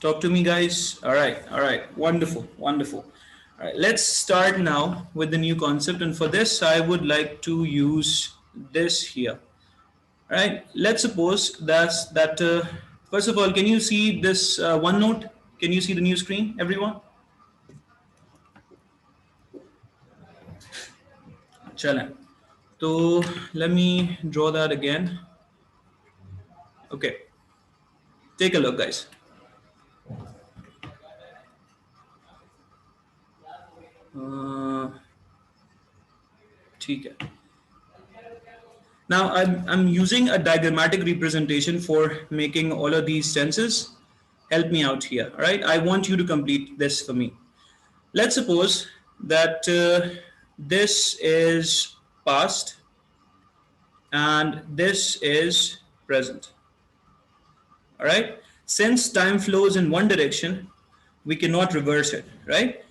Talk to me, guys. All right, wonderful, wonderful. All right, let's start now with the new concept. And for this, I would like to use this here. All right, let's suppose that. First of all, can you see this OneNote? Can you see the new screen, everyone? Challenge. So let me draw that again. Okay, take a look, guys. ठीक है. Now I'm using a diagrammatic representation for making all of these senses. Help me out here, all right? I want you to complete this for me. Let's suppose that this is past and this is present, all right? Since time flows in one direction, we cannot reverse it, right?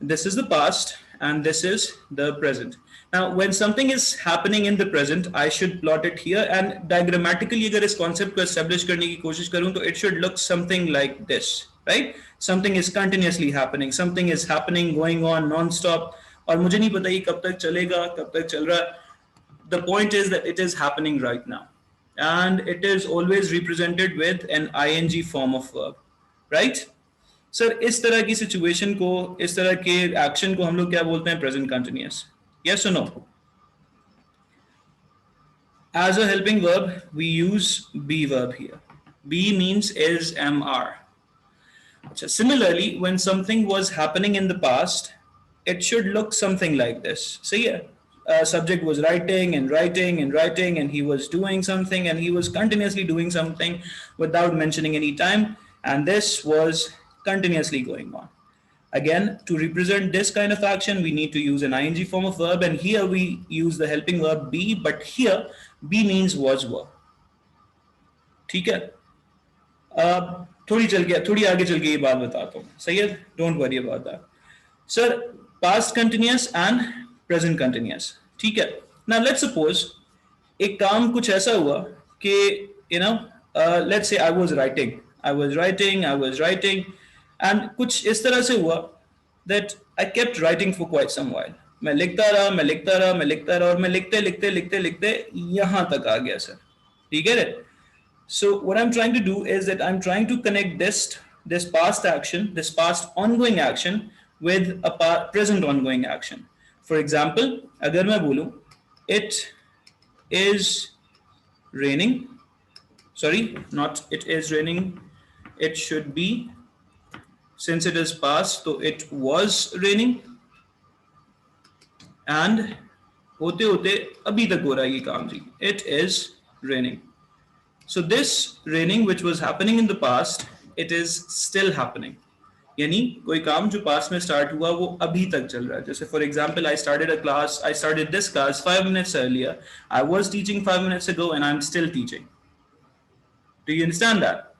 This is the past and this is the present. Now, when something is happening in the present, I should plot it here, and diagrammatically अगर इस concept को establish करने की कोशिश करूं तो it should look something like this, right? Something is continuously happening, something is happening, going on non-stop, और मुझे नहीं पता ये कब तक चलेगा, कब तक चल रहा है. The point is that it is happening right now, and it is always represented with an ing form of verb, right? Sir इस तरह की सिचुएशन को, इस तरह के एक्शन को हम लोग क्या बोलते हैं? Present continuous. Yes or no? As a helping verb, we use be verb here. Be means is, am, are. Similarly, when something was happening in the past, it should look something like this. So yeah, subject was writing and writing and writing, and he was doing something, and he was continuously doing something without mentioning any time, and this was continuously going on. Again, to represent this kind of action, we need to use an ing form of verb, and here we use the helping verb be, but here be means was were. ठीक है? थोड़ी आगे चल के ये बात बताता हूँ. सही है? Don't worry about that. Sir, past continuous and present continuous. ठीक है? Now let's suppose एक काम कुछ ऐसा हुआ कि let's say I was writing. And कुछ इस तरह से हुआ that I kept writing for quite some while. मैं लिखता रहा और मैं लिखते यहाँ तक आ गया सर. ठीक है? So what I'm trying to do is that I'm trying to connect this past action, this past ongoing action with a present ongoing action. For example, अगर मैं बोलूं it is raining. Sorry, not it is raining. It should be, since it is past, so it was raining, and होते होते अभी तक हो रहा है ये काम जी. It is raining. So this raining which was happening in the past, it is still happening. यानी कोई काम जो past में start हुआ वो अभी तक चल रहा है. जैसे for example, I started this class 5 minutes earlier. I was teaching 5 minutes ago and I'm still teaching. Do you understand that?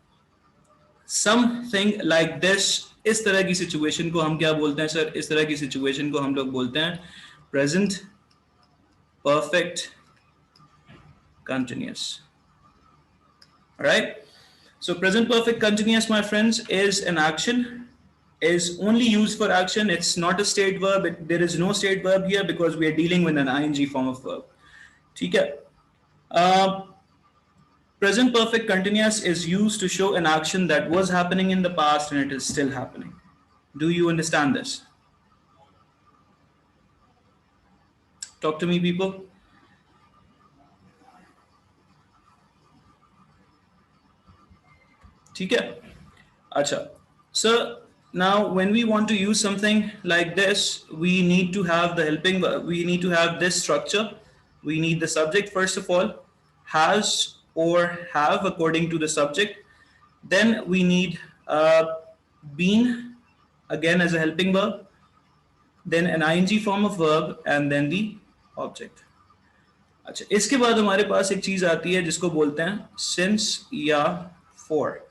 Something like this. इस तरह की सिचुएशन को हम क्या बोलते हैं सर? इस तरह की सिचुएशन को हम लोग बोलते हैं present perfect continuous. Alright? So present perfect continuous, my friends, is an action, is only used for action. It's not a state verb. There is no state verb here because we are dealing with an ing form of verb. ठीक है? Present perfect continuous is used to show an action that was happening in the past and it is still happening. Do you understand this? Talk to me, people. ठीक है? अच्छा. So now when we want to use something like this, we need to have the helping verb. We need to have this structure. We need the subject first of all, has or have according to the subject. Then we need been again as a helping verb, then an ing form of verb, and then the object. अच्छा, इसके बाद हमारे पास एक चीज आती है जिसको बोलते हैं since या for.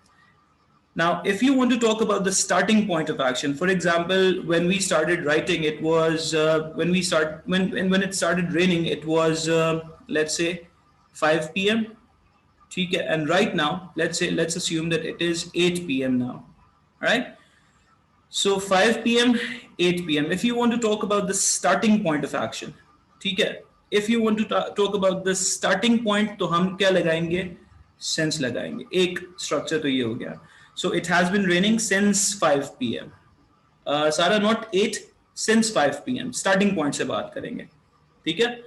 Now, if you want to talk about the starting point of action, for example, when we started writing, it was when it started raining, it was let's say 5 p.m. ठीक है? And right now, let's assume that it is 8 p.m. now. right? So 5 p.m., 8 p.m. If you want to talk about the starting point of action, ठीक है? If you want to talk about the starting point, तो हम क्या लगाएंगे? Since लगाएंगे. एक structure तो ये हो गया. So it has been raining since 5 p.m. Sara, not 8, since 5 p.m. Starting point से बात करेंगे, ठीक है?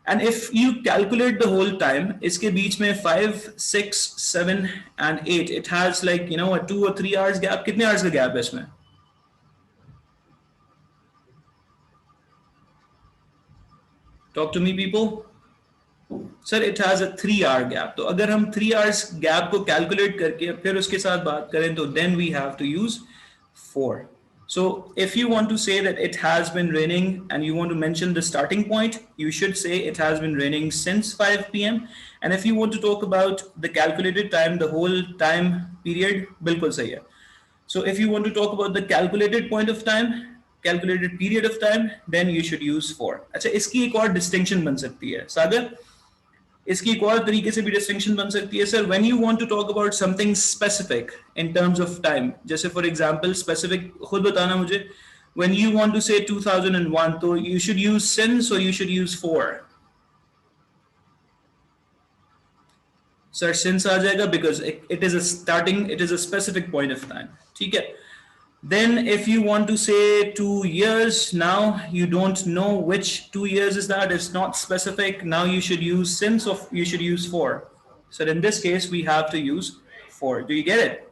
And if you calculate the whole time, इसके बीच में 5, 6, 7 and 8, it has like a 2 or 3 hours gap. कितने hours का gap है इसमें? Talk to me, people. Sir, it has a 3 hour gap. तो अगर हम 3 hours gap को calculate करके फिर उसके साथ बात करें तो then we have to use 4. So if you want to say that it has been raining and you want to mention the starting point, you should say it has been raining since 5 p.m. And if you want to talk about the calculated time, the whole time period, बिल्कुल सही है. So if you want to talk about the calculated point of time, calculated period of time, then you should use 4. अच्छा, इसकी एक और distinction बन सकती है सागर, इसकी एक और तरीके से भी distinction बन सकती है sir. When you want to talk about something specific in terms of time, जैसे for example specific, खुद बताना मुझे, when you want to say 2001, तो you should use since or you should use 4. Sir, since आ जाएगा because it is a starting, it is a specific point of time, ठीक है? Then if you want to say 2 years, now you don't know which 2 years is that, it's not specific, now you should use since or you should use 4. So in this case we have to use 4. Do you get it?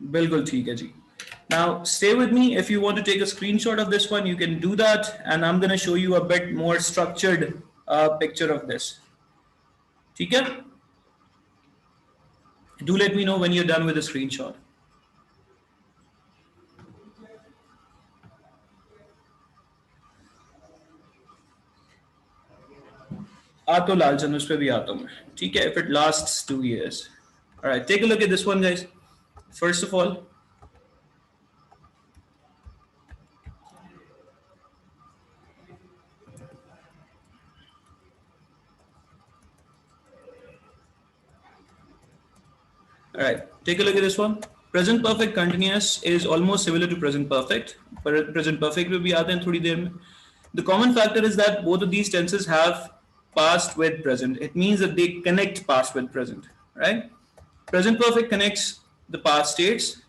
बिल्कुल ठीक है जी. Now stay with me. If you want to take a screenshot of this one, you can do that, and I'm going to show you a bit more structured picture of this. ठीक है? Do let me know when you're done with the screenshot. आता लालचंद उस पे भी आता हूँ मैं, ठीक है? If it lasts 2 years. All right, take a look at this one, guys. First of all, all right, take a look at this one. Present perfect continuous is almost similar to present perfect. Present perfect will be aate hain thodi der mein. The common factor is that both of these tenses have past with present. It means that they connect past with present, right? Present perfect connects the past states,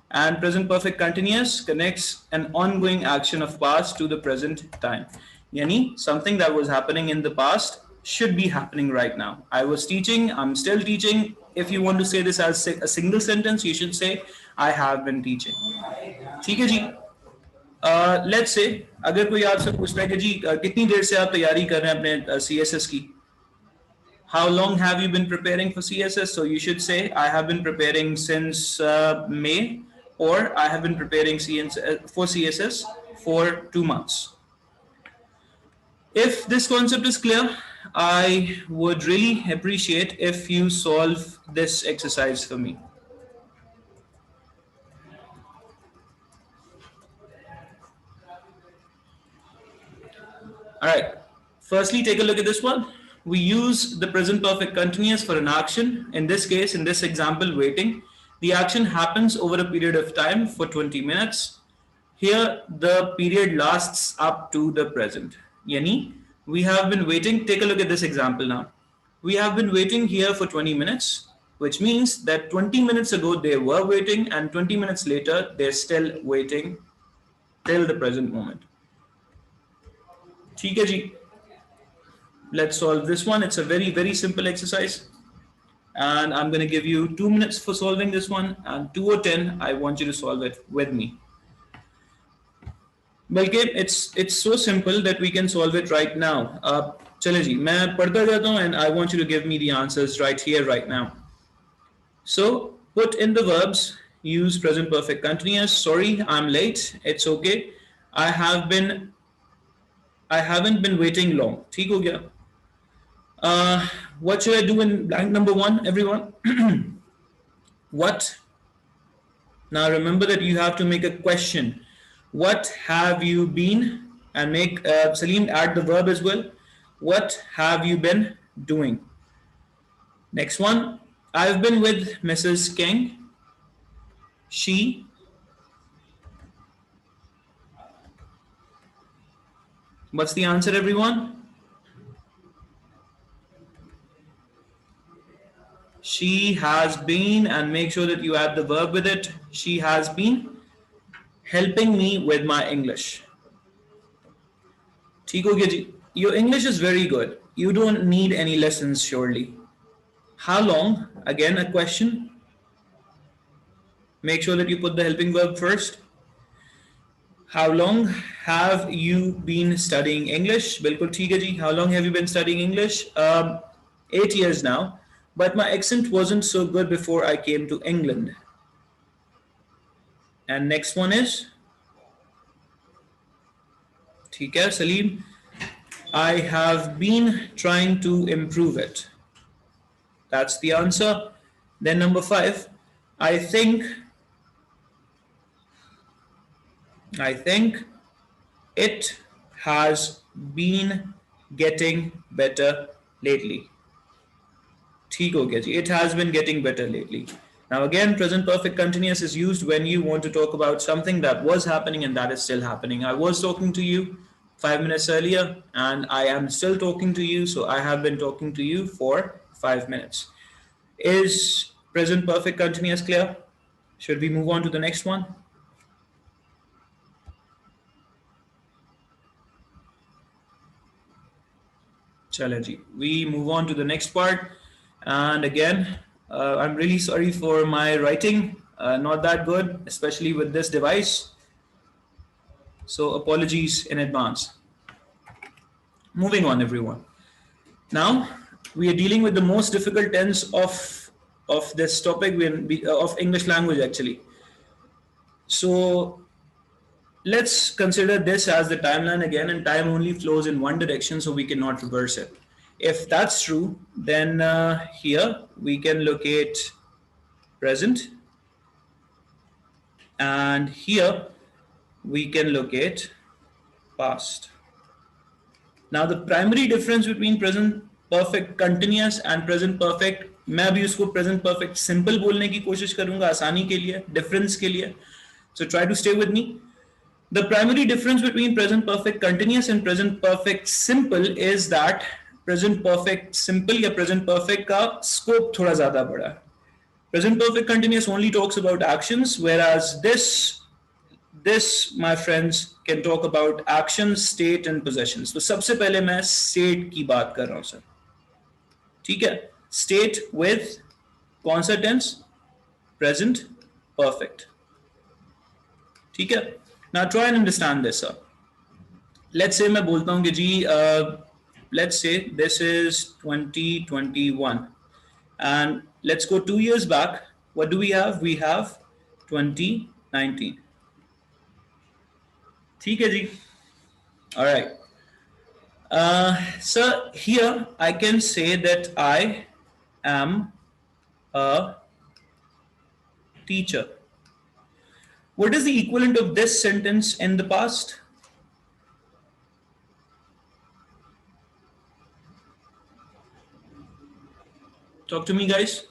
and present perfect continuous connects an ongoing action of past to the present time. Yani something that was happening in the past should be happening right now. I was teaching, I'm still teaching. If you want to say this as a single sentence, you should say I have been teaching. ठीक है जी. Let's say अगर कोई आपसे पूछता है कि जी कितनी देर से आप तैयारी कर रहे हैं अपने CSS की, how long have you been preparing for CSS? So you should say I have been preparing since May, or I have been preparing for CSS for 2 months. If this concept is clear, I would really appreciate if you solve this exercise for me. All right, firstly take a look at this one. We use the present perfect continuous for an action. In this case, in this example, waiting. The action happens over a period of time for 20 minutes. Here, the period lasts up to the present. Yani, we have been waiting. Take a look at this example now. We have been waiting here for 20 minutes, which means that 20 minutes ago they were waiting, and 20 minutes later they're still waiting till the present moment. ठीक है जी. Let's solve this one. It's a very, very simple exercise. And I'm going to give you 2 minutes for solving this one, and 2 or 10, I want you to solve it with me. बल्कि it's so simple that we can solve it right now. चले जी, मैं पढ़ता जाता हूँ, and I want you to give me the answers right here, right now. So put in the verbs. Use present perfect continuous. Sorry, I'm late. It's okay. I haven't been waiting long. ठीक हो गया? What should I do in blank number 1, everyone? What? Now remember that you have to make a question. What have you been? And make Salim add the verb as well. What have you been doing? Next one. I've been with Mrs. King. She, what's the answer, everyone? She has been, and make sure that you add the verb with it. She has been helping me with my English. ठीक हो गया जी. Your English is very good. You don't need any lessons, surely. How long? Again, a question. Make sure that you put the helping verb first. How long have you been studying English? बिल्कुल ठीक है जी. How long have you been studying English? 8 years now. But my accent wasn't so good before I came to England. And next one is, ठीक है Salim. I have been trying to improve it. That's the answer. Then number 5. I think I think it has been getting better lately. ठीक हो गया जी. It has been getting better lately. Now again, present perfect continuous is used when you want to talk about something that was happening and that is still happening. I was talking to you 5 minutes earlier and I am still talking to you, so I have been talking to you for 5 minutes. Is present perfect continuous clear? Should we move on to the next one? Chalo ji. We move on to the next part. And again, I'm really sorry for my writing. Not that good, especially with this device. So apologies in advance. Moving on, everyone. Now, we are dealing with the most difficult tense of this topic, of English language, actually. So let's consider this as the timeline again, and time only flows in one direction, so we cannot reverse it. If that's true, then here we can locate present, and here we can locate past. Now the primary difference between present perfect continuous and present perfect, मैं अभी उसको present perfect simple बोलने की कोशिश करूंगा आसानी के लिए, difference के लिए. So try to stay with me. The primary difference between present perfect continuous and present perfect simple is that present perfect simple या present perfect का scope थोड़ा ज़्यादा बड़ा है. Present perfect continuous only talks about actions, whereas this my friends can talk about actions, state and possessions. तो सबसे पहले मैं state की बात कर रहा हूँ सर. ठीक है? State with कौन सा tense? Present perfect. ठीक है? Now try and understand this, sir. Let's say मैं बोलता हूँ कि जी let's say this is 2021 and let's go 2 years back. What do we have? We have 2019. ठीक है जी. All right. So here I can say that I am a teacher. What is the equivalent of this sentence in the past? Talk to me, guys.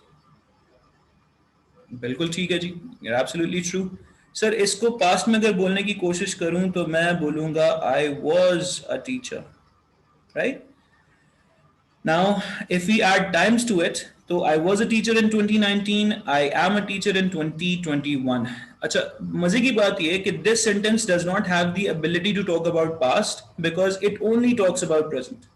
बिल्कुल ठीक है जी. You're absolutely true. Sir इसको past में अगर बोलने की कोशिश करूं तो मैं बोलूंगा I was a teacher, right? Now if we add times to it, तो I was a teacher in 2019, I am a teacher in 2021. अच्छा मजे की बात ये है कि this sentence does not have the ability to talk about past because it only talks about present.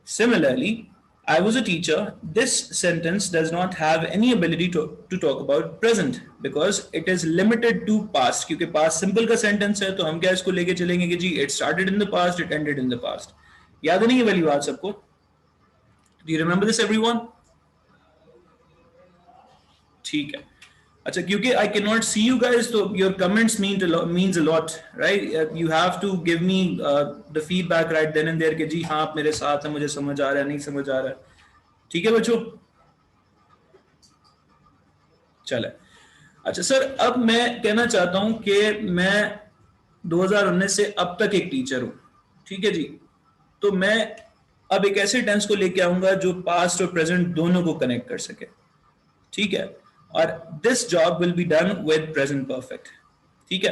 Similarly, I was a teacher. This sentence does not have any ability to talk about present because it is limited to past. क्योंकि past simple का sentence है तो हम क्या इसको लेके चलेंगे कि जी it started in the past, it ended in the past. याद नहीं है वाली बात सबको? Do you remember this, everyone? ठीक है. अच्छा क्योंकि I cannot see you guys, so your comments means a lot, right? You have to give me the feedback right then and there कि जी हाँ आप मेरे साथ हैं, मुझे समझ आ रहा है, नहीं समझ आ रहा है. ठीक है बच्चों? चले. अच्छा सर अब मैं कहना चाहता हूँ कि मैं 2019 से अब तक एक टीचर हूँ. ठीक है जी. तो मैं अब एक ऐसे टेंस को लेके आऊंगा जो पास्ट और प्रेजेंट दोनों को कनेक्ट कर सके. ठीक है, और this job will be done with present perfect. ठीक है.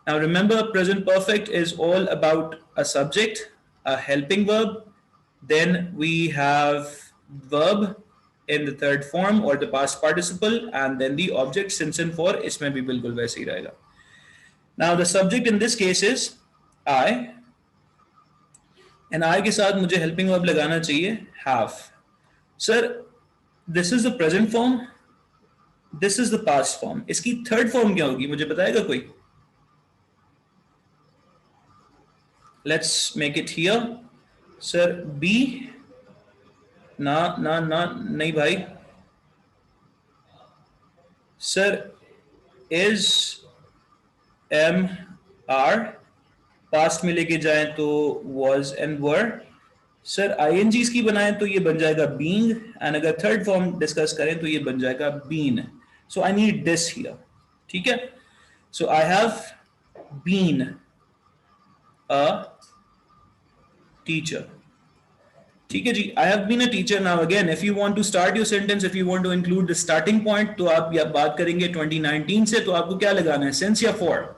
Now remember, present perfect is all about a subject, a helping verb, then we have verb in the third form or the past participle, and then the object since and for. इसमें भी बिल्कुल वैसे ही रहेगा. Now the subject in this case is I, and I के साथ मुझे helping verb लगाना चाहिए have. Sir, this is the present form, this is the past form. इसकी third form क्या होगी, मुझे बताएगा कोई? Let's make it here. Sir, be, ना ना ना नहीं भाई. Sir, is, am, are. Past में लेके जाएं तो was and were. Sir INGs की बनाएं तो ये बन जाएगा being, एंड अगर थर्ड फॉर्म डिस्कस करें तो ये बन जाएगा been. So I need this here. ठीक है, so I have been a teacher. ठीक है जी, I have been a teacher. Now again, if you want to start your sentence, if you want to include the starting point, तो आप बात करेंगे 2019 से, तो आपको क्या लगाना है, सिंस या फॉर?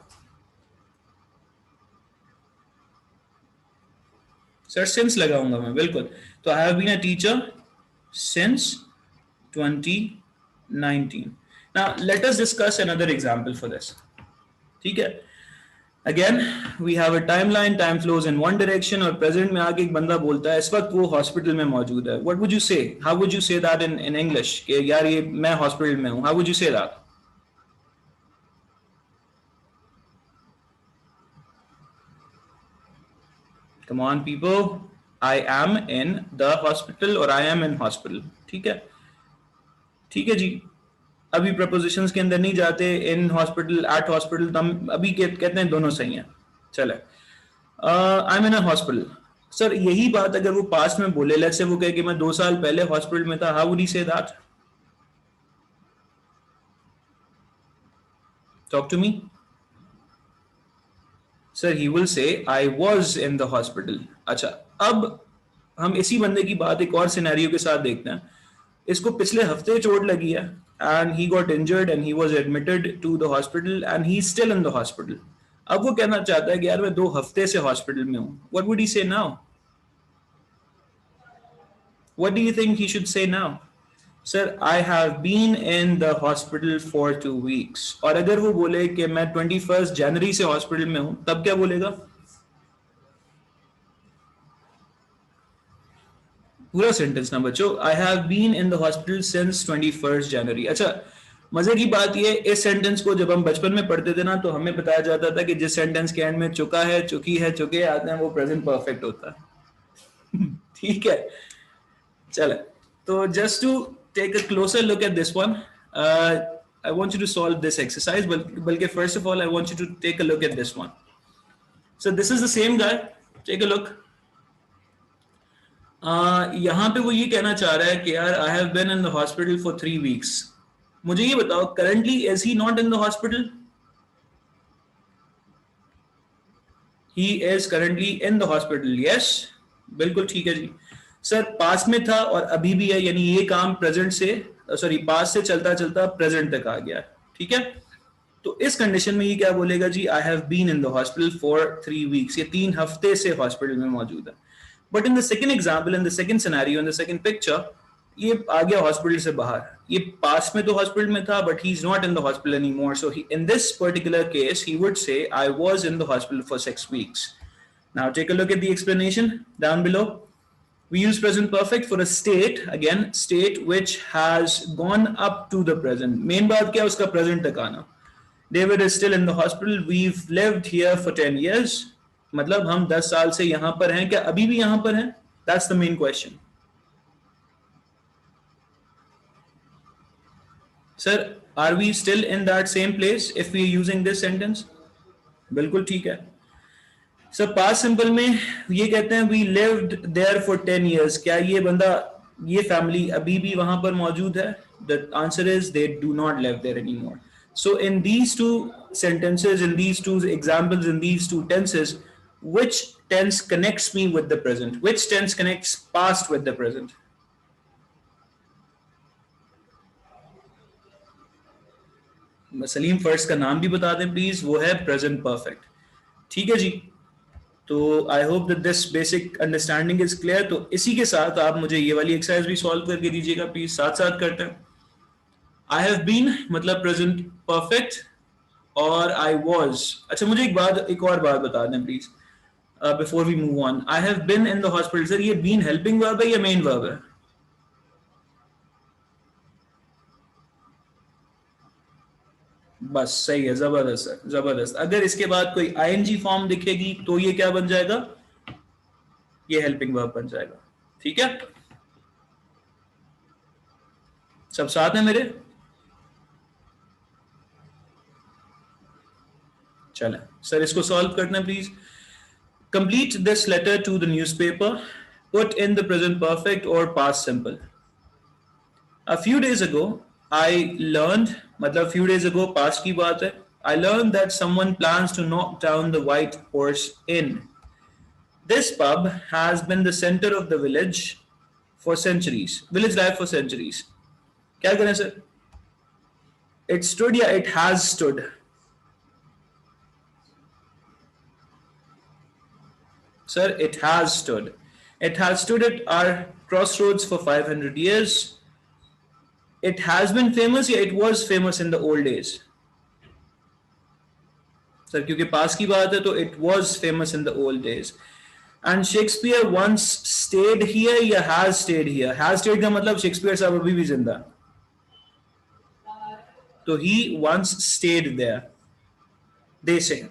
सर सिंस लगाऊंगा मैं, बिल्कुल. तो I have been a teacher since 2019. Now let us discuss another example for this. ठीक है, again we have a timeline, time flows in one direction, और प्रेजेंट में आके एक बंदा बोलता है इस वक्त वो हॉस्पिटल में मौजूद है. व्हाट वुड यू से, how would you say that in English, कि यार ये मैं हॉस्पिटल में हूं, how would you say that? Come on people, I am in the hospital or I am in hospital. ठीक है, ठीक है जी. अभी प्रपोजिशंस के अंदर नहीं जाते, इन हॉस्पिटल, एट हॉस्पिटल, हम अभी कहते हैं दोनों सही हैं. चले, I am in a hospital. Sir यही बात अगर वो पास्ट में बोले, लेट्स से वो कहे कि मैं 2 साल पहले हॉस्पिटल में था, how would he say that? Talk to me. Sir he will say I was in the hospital. अच्छा, अब हम इसी बंदे की बात एक और सिनेरियो के साथ देखते हैं. इसको पिछले हफ्ते चोट लगी है, and he got injured and he was admitted to the hospital and he's still in the hospital. अब वो कहना चाहता है कि यार मैं 2 हफ्ते से हॉस्पिटल में हूं. What would he say now? What do you think he should say now? Sir, I have been in the hospital for 2 weeks. और अगर वो बोले कि मैं 21 जनवरी से हॉस्पिटल में हूं, तब क्या बोलेगा? पूरा सेंटेंस ना बच्चों. I have been in the hospital since 21 January. अच्छा, मजे की बात ये, इस सेंटेंस को जब हम बचपन में पढ़ते थे ना, तो हमें बताया जाता था कि जिस सेंटेंस के एंड में चुका है, चुकी है, चुके आते हैं, वो प्रेजेंट परफेक्ट होता है. ठीक है, चले. तो just to take a closer look at this one, I want you to solve this exercise, बल्कि first of all I want you to take a look at this one. So this is the same guy. Take a look. यहाँ पे वो ये कहना चाह रहा है कि यार I have been in the hospital for 3 weeks. मुझे ये बताओ, currently is he not in the hospital? He is currently in the hospital. Yes, बिल्कुल ठीक है जी. सर पास में था और अभी भी है, यानी ये काम प्रेजेंट से, सॉरी पास से चलता चलता प्रेजेंट तक आ गया. ठीक है, तो इस कंडीशन में ये क्या बोलेगा जी, I have been in the hospital for 3 weeks. ये 3 हफ्ते से हॉस्पिटल में मौजूद है. But in the second example, in the second scenario, in the second picture, ये आ गया हॉस्पिटल से बाहर. ये पास में तो हॉस्पिटल में था, but he is not in the hospital anymore. So in this particular case he would say I was in the hospital for 6 weeks. Now take a look at the explanation down below. We use present perfect for a state, again state which has gone up to the present. Main बात क्या है, उसका present तक आना. David is still in the hospital. We've lived here for 10 years. मतलब हम 10 साल से यहाँ पर हैं. क्या अभी भी यहाँ पर हैं? That's the main question. Sir, are we still in that same place if we are using this sentence? बिल्कुल ठीक है. सर पास्ट सिंपल में ये कहते हैं we lived there for 10 years. क्या ये बंदा, ये फैमिली अभी भी वहां पर मौजूद है? The answer is they do not live there anymore. So in these two sentences, in these two examples, in these two tenses, which tense connects me with the present? Which tense connects past with the present? Salim first का नाम भी बता दें please, वो है present perfect. ठीक है जी। तो आई hope that this basic understanding is clear. तो इसी के साथ आप मुझे ये वाली एक्सरसाइज भी सॉल्व करके दीजिएगा प्लीज, साथ साथ करते हैं। आई हैव बीन मतलब प्रेजेंट परफेक्ट, और आई वॉज। अच्छा मुझे एक और बात बता दें please before we move on. I have been in the hospital, sir ये बीन हेल्पिंग वर्ब है या मेन वर्ब है? बस सही है, जबरदस्त है, जबरदस्त। अगर इसके बाद कोई आईएनजी फॉर्म दिखेगी तो ये क्या बन जाएगा? ये हेल्पिंग वर्ब बन जाएगा। ठीक है, सब साथ में मेरे? चलें सर, इसको सॉल्व करना please. Complete this letter to the newspaper, put in the present perfect और past simple. A few days ago, I learned, मतलब few days ago past की बात है, I learned that someone plans to knock down the White Horse Inn. This pub has been the center of the village for centuries. Village life for centuries. क्या करें sir? It stood या it has stood? Sir, it has stood. It has stood at our crossroads for 500 years. It has been famous या it was famous in the old days? Sir क्योंकि पास की बात है तो it was famous in the old days. And Shakespeare once stayed here या has stayed here? Has stayed का मतलब शेक्सपियर साहब अभी भी जिंदा, तो he once stayed there, they say.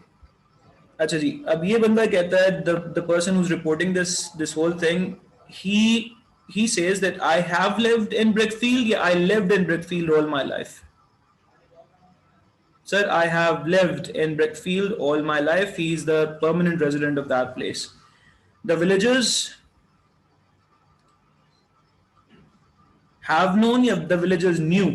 अच्छा जी, अब ये बंदा कहता है, the person who is reporting this whole thing, he says that I have lived in Brickfield, yeah, I lived in Brickfield all my life. Sir, I have lived in Brickfield all my life. He is the permanent resident of that place. The villagers have known, yeah, the villagers knew.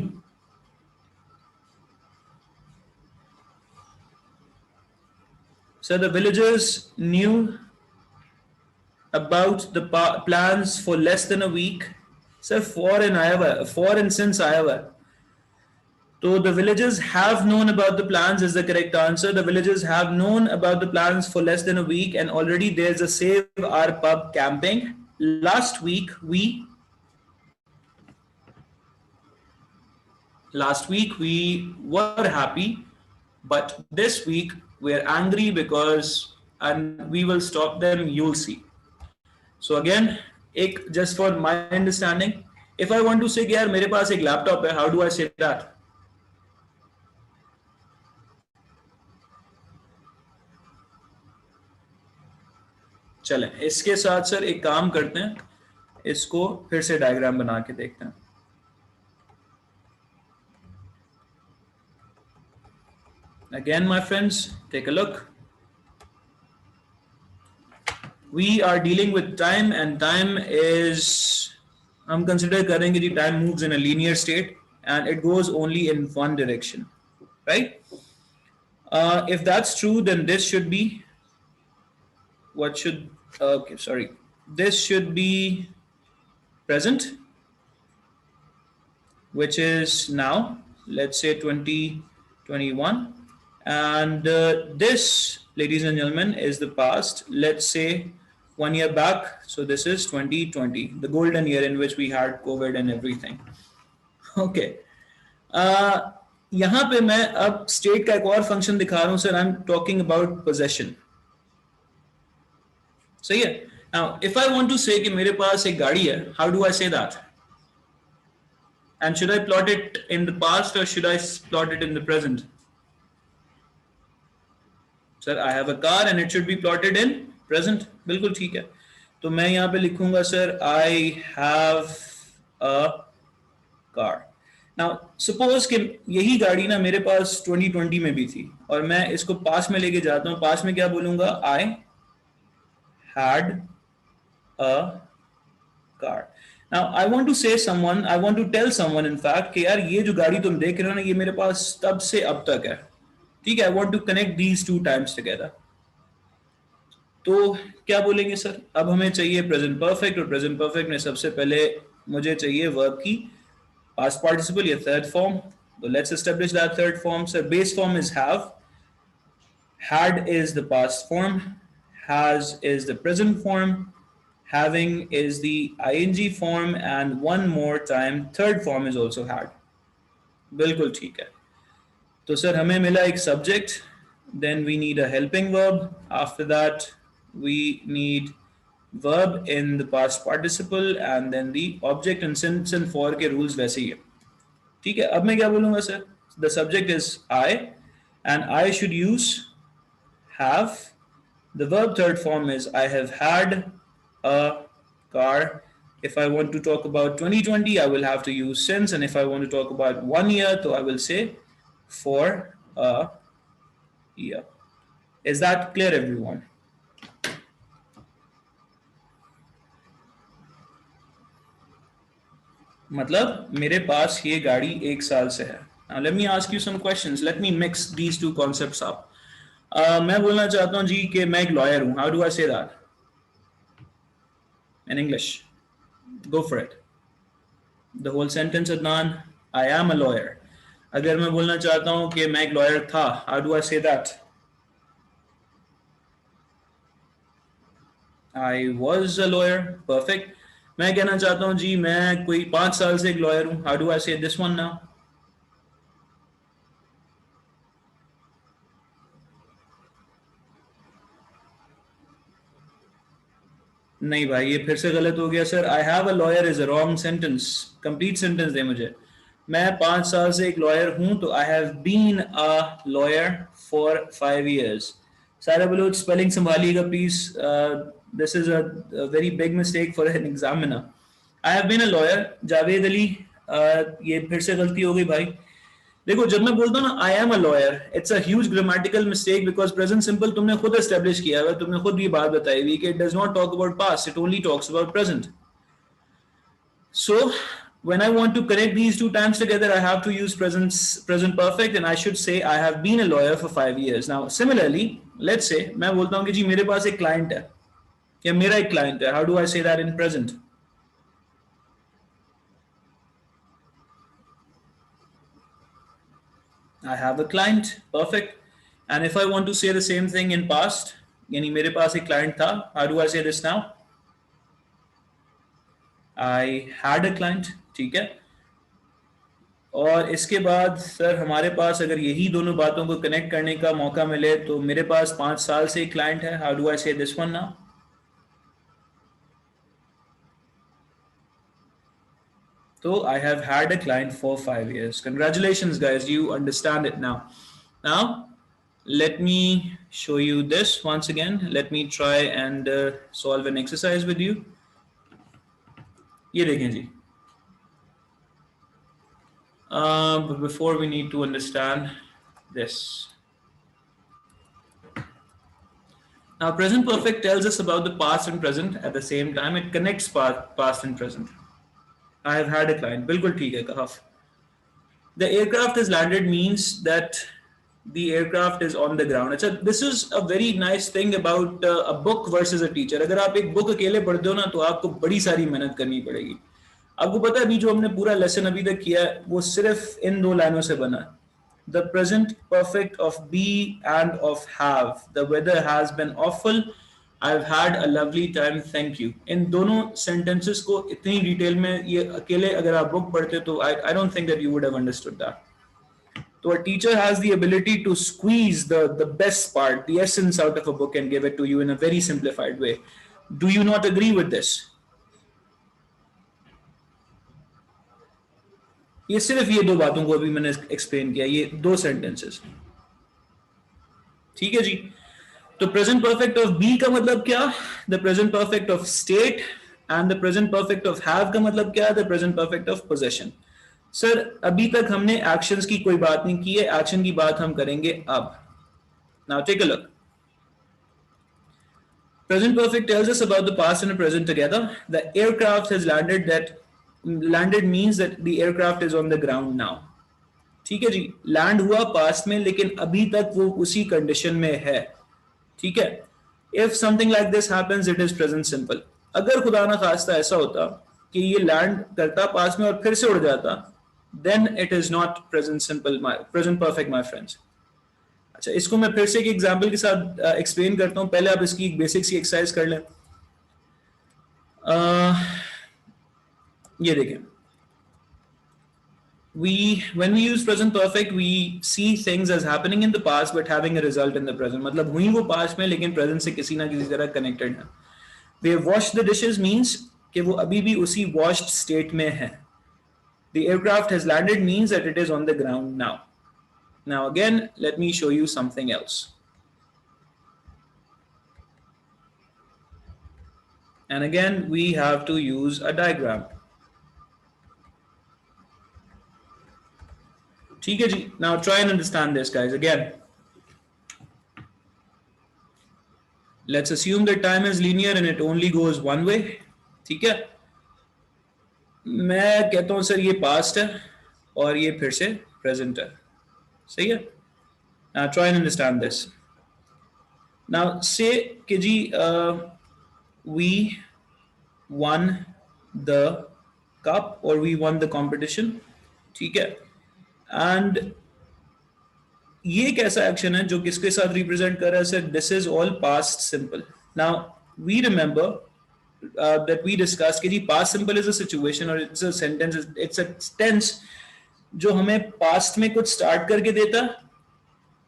So the villagers knew about the plans for less than a week. Sir, for and since Iowa. So the villagers have known about the plans is the correct answer. The villagers have known about the plans for less than a week, and already there's a Save Our Pub camping. Last week we were happy, but this week we're angry because, and we will stop them, you'll see. So again, just for my understanding, if I want to say यार मेरे पास एक laptop है, how do I say that? चलें इसके साथ sir एक काम करते हैं, इसको फिर से डायग्राम बना के देखते हैं। Again, my friends, take a look. We are dealing with time, and time is, हम consider करेंगे जी, time moves in a linear state and it goes only in one direction, right? If that's true, then this should be, this should be present, which is now, let's say 2021, and this, ladies and gentlemen, is the past, let's say 1 year back, so this is 2020, the golden year in which we had COVID and everything. Okay, यहाँ पे मैं अब state का एक और function दिखा रहा हूँ sir, I am talking about possession, सही है? Now, if I want to say कि मेरे पास एक गाड़ी है, how do I say that? And should I plot it in the past or should I plot it in the present? Sir, I have a car and it should be plotted in present. बिल्कुल ठीक है, तो मैं यहाँ पे लिखूंगा sir I have a car. Now, suppose कि यही गाड़ी ना मेरे पास 2020 में भी थी और मैं इसको पास में लेके जाता हूँ, पास में क्या बोलूंगा? I had a car. Now I want to say someone, I want to tell someone in fact कि यार ये जो गाड़ी तुम देख रहे हो ना, ये मेरे पास तब से अब तक है, ठीक है? I want to connect these two times together. तो क्या बोलेंगे सर? अब हमें चाहिए प्रेजेंट परफेक्ट, और प्रेजेंट परफेक्ट में सबसे पहले मुझे चाहिए वर्ब की पास्ट पार्टिसिपल या third form, So let's establish that third form. So base form is have, had is the past form, has is the present form, having is the ing form, and one more time third form is also had. बिल्कुल ठीक है. तो sir हमें मिला एक subject, then we need a helping verb, after that we need verb in the past participle, and then the object. And since and for के rules वैसे ही है. ठीक है. अब मैं क्या बोलूँगा sir? The subject is I, and I should use have. The verb third form is I have had a car. If I want to talk about 2020, I will have to use since, and if I want to talk about 1 year, so I will say for a year. Is that clear, everyone? मतलब मेरे पास ये गाड़ी 1 साल से है. Now let me ask you some questions. Let me mix these two concepts up. मैं बोलना चाहता हूँ जी कि मैं एक लॉयर हूँ. How do I say that in English? Go for it. The whole sentence, Adnan. I am a lawyer. अगर मैं बोलना चाहता हूँ कि मैं एक लॉयर था, how do I say that? I was a lawyer. Perfect. मैं कहना चाहता हूँ जी मैं कोई 5 साल से एक लॉयर हूँ. How do I say this one now? नहीं भाई ये फिर से गलत हो गया sir. I have a lawyer is a wrong sentence. Complete sentence दे मुझे. मैं 5 साल से एक लॉयर हूं तो I have been a lawyer for 5 years. Sara Baloch spelling संभालिएगा please. This is a very big mistake for an examiner. I have been a lawyer. Javed Ali ये फिर से गलती हो गई भाई. देखो जब मैं बोलता हूँ ना आई am a lawyer, it's a huge grammatical mistake because present simple तुमने खुद एस्टेब्लिश किया है, तुमने खुद ये बात बताई हुई कि it does not talk about past, it only talks about present. So when I want to connect these two times together, I have to use present perfect, and I should say I have been a lawyer for 5 years. Now, similarly, let's say मैं बोलता हूँ कि जी मेरे पास एक client है, या मेरा एक client है. How do I say that in present? I have a client. Perfect. And if I want to say the same thing in past, यानी मेरे पास एक client था, how do I say this now? I had a client. ठीक है. और इसके बाद sir हमारे पास अगर यही दोनों बातों को कनेक्ट करने का मौका मिले तो मेरे पास 5 साल से एक क्लाइंट है. हाउ डू आई से दिस वन नाउ? तो I have had a client for 5 years. Congratulations guys, you understand it now. Now let me show you this once again. Let me try and solve an exercise with you. ये देखें जी. But before we need to understand this. Now, present perfect tells us about the past and present at the same time. It connects past and present. I have had a client. बिल्कुल ठीक है कहफ. The aircraft has landed means that the aircraft is on the ground. अच्छा, this is a very nice thing about a book versus a teacher. अगर आप एक book अकेले पढ़ते हो ना तो आपको बड़ी सारी मेहनत करनी पड़ेगी. आपको पता है अभी जो हमने पूरा लेसन अभी तक किया है वो सिर्फ इन दो लाइनों से बना है. The present perfect of be and of have. The weather has been awful. I've had a lovely time. Thank you. इन दोनों sentences को इतनी डिटेल में ये अकेले अगर आप बुक पढ़ते तो I don't think that you would have understood that. So a teacher has the ability to squeeze the best part, the essence out of a book and give it to you in a very simplified way. Do you not agree with this? ये सिर्फ ये दो बातों को अभी मैंने explain किया, ये दो सेंटेंसेस. ठीक है जी. तो प्रेजेंट परफेक्ट ऑफ बी का मतलब क्या? The present perfect of state. And the present perfect of have का मतलब क्या? The present perfect of possession. Sir अभी तक हमने एक्शंस की कोई बात नहीं की है, एक्शन की बात हम करेंगे अब. Now take a look. Present perfect tells us about the past and the present together. The aircraft has landed. That landed means that the aircraft is on the ground now. ठीक है जी. Land हुआ past में लेकिन अभी तक वो उसी condition में है. ठीक है. If something like this happens it is present simple. अगर खुदा ना खास्ता ऐसा होता कि ये लैंड करता पास में और फिर से उड़ जाता then it is not present simple, my present perfect, my friends. अच्छा, इसको मैं फिर से एक एग्जांपल के साथ एक्सप्लेन करता हूँ. पहले आप इसकी एक बेसिक सी एक्सरसाइज कर लें. ये देखें, when we use present perfect, we see things as happening in the past but having a result in the present. मतलब हुई वो past में लेकिन present से किसी ना किसी तरह connected है. We have washed the dishes means कि वो अभी भी उसी washed state में है. The aircraft has landed means that it is on the ground now. Now again, let me show you something else. And again, we have to use a diagram. ठीक है जी. Now try and understand this, guys. Again, let's assume that time is linear and it only goes one way. ठीक है. मैं कहता हूँ sir ये past है और ये फिर से प्रेजेंट है. सही है. Now try and understand this. Now say कि जी we won the cup or we won the competition. ठीक है. And ये एक ऐसा एक्शन है जो किसके साथ रिप्रेजेंट कर रहा है sir? This is all past simple. Now we remember that we discussed कि जी past simple is a situation or it's a sentence, it's a tense जो हमें past में कुछ start करके देता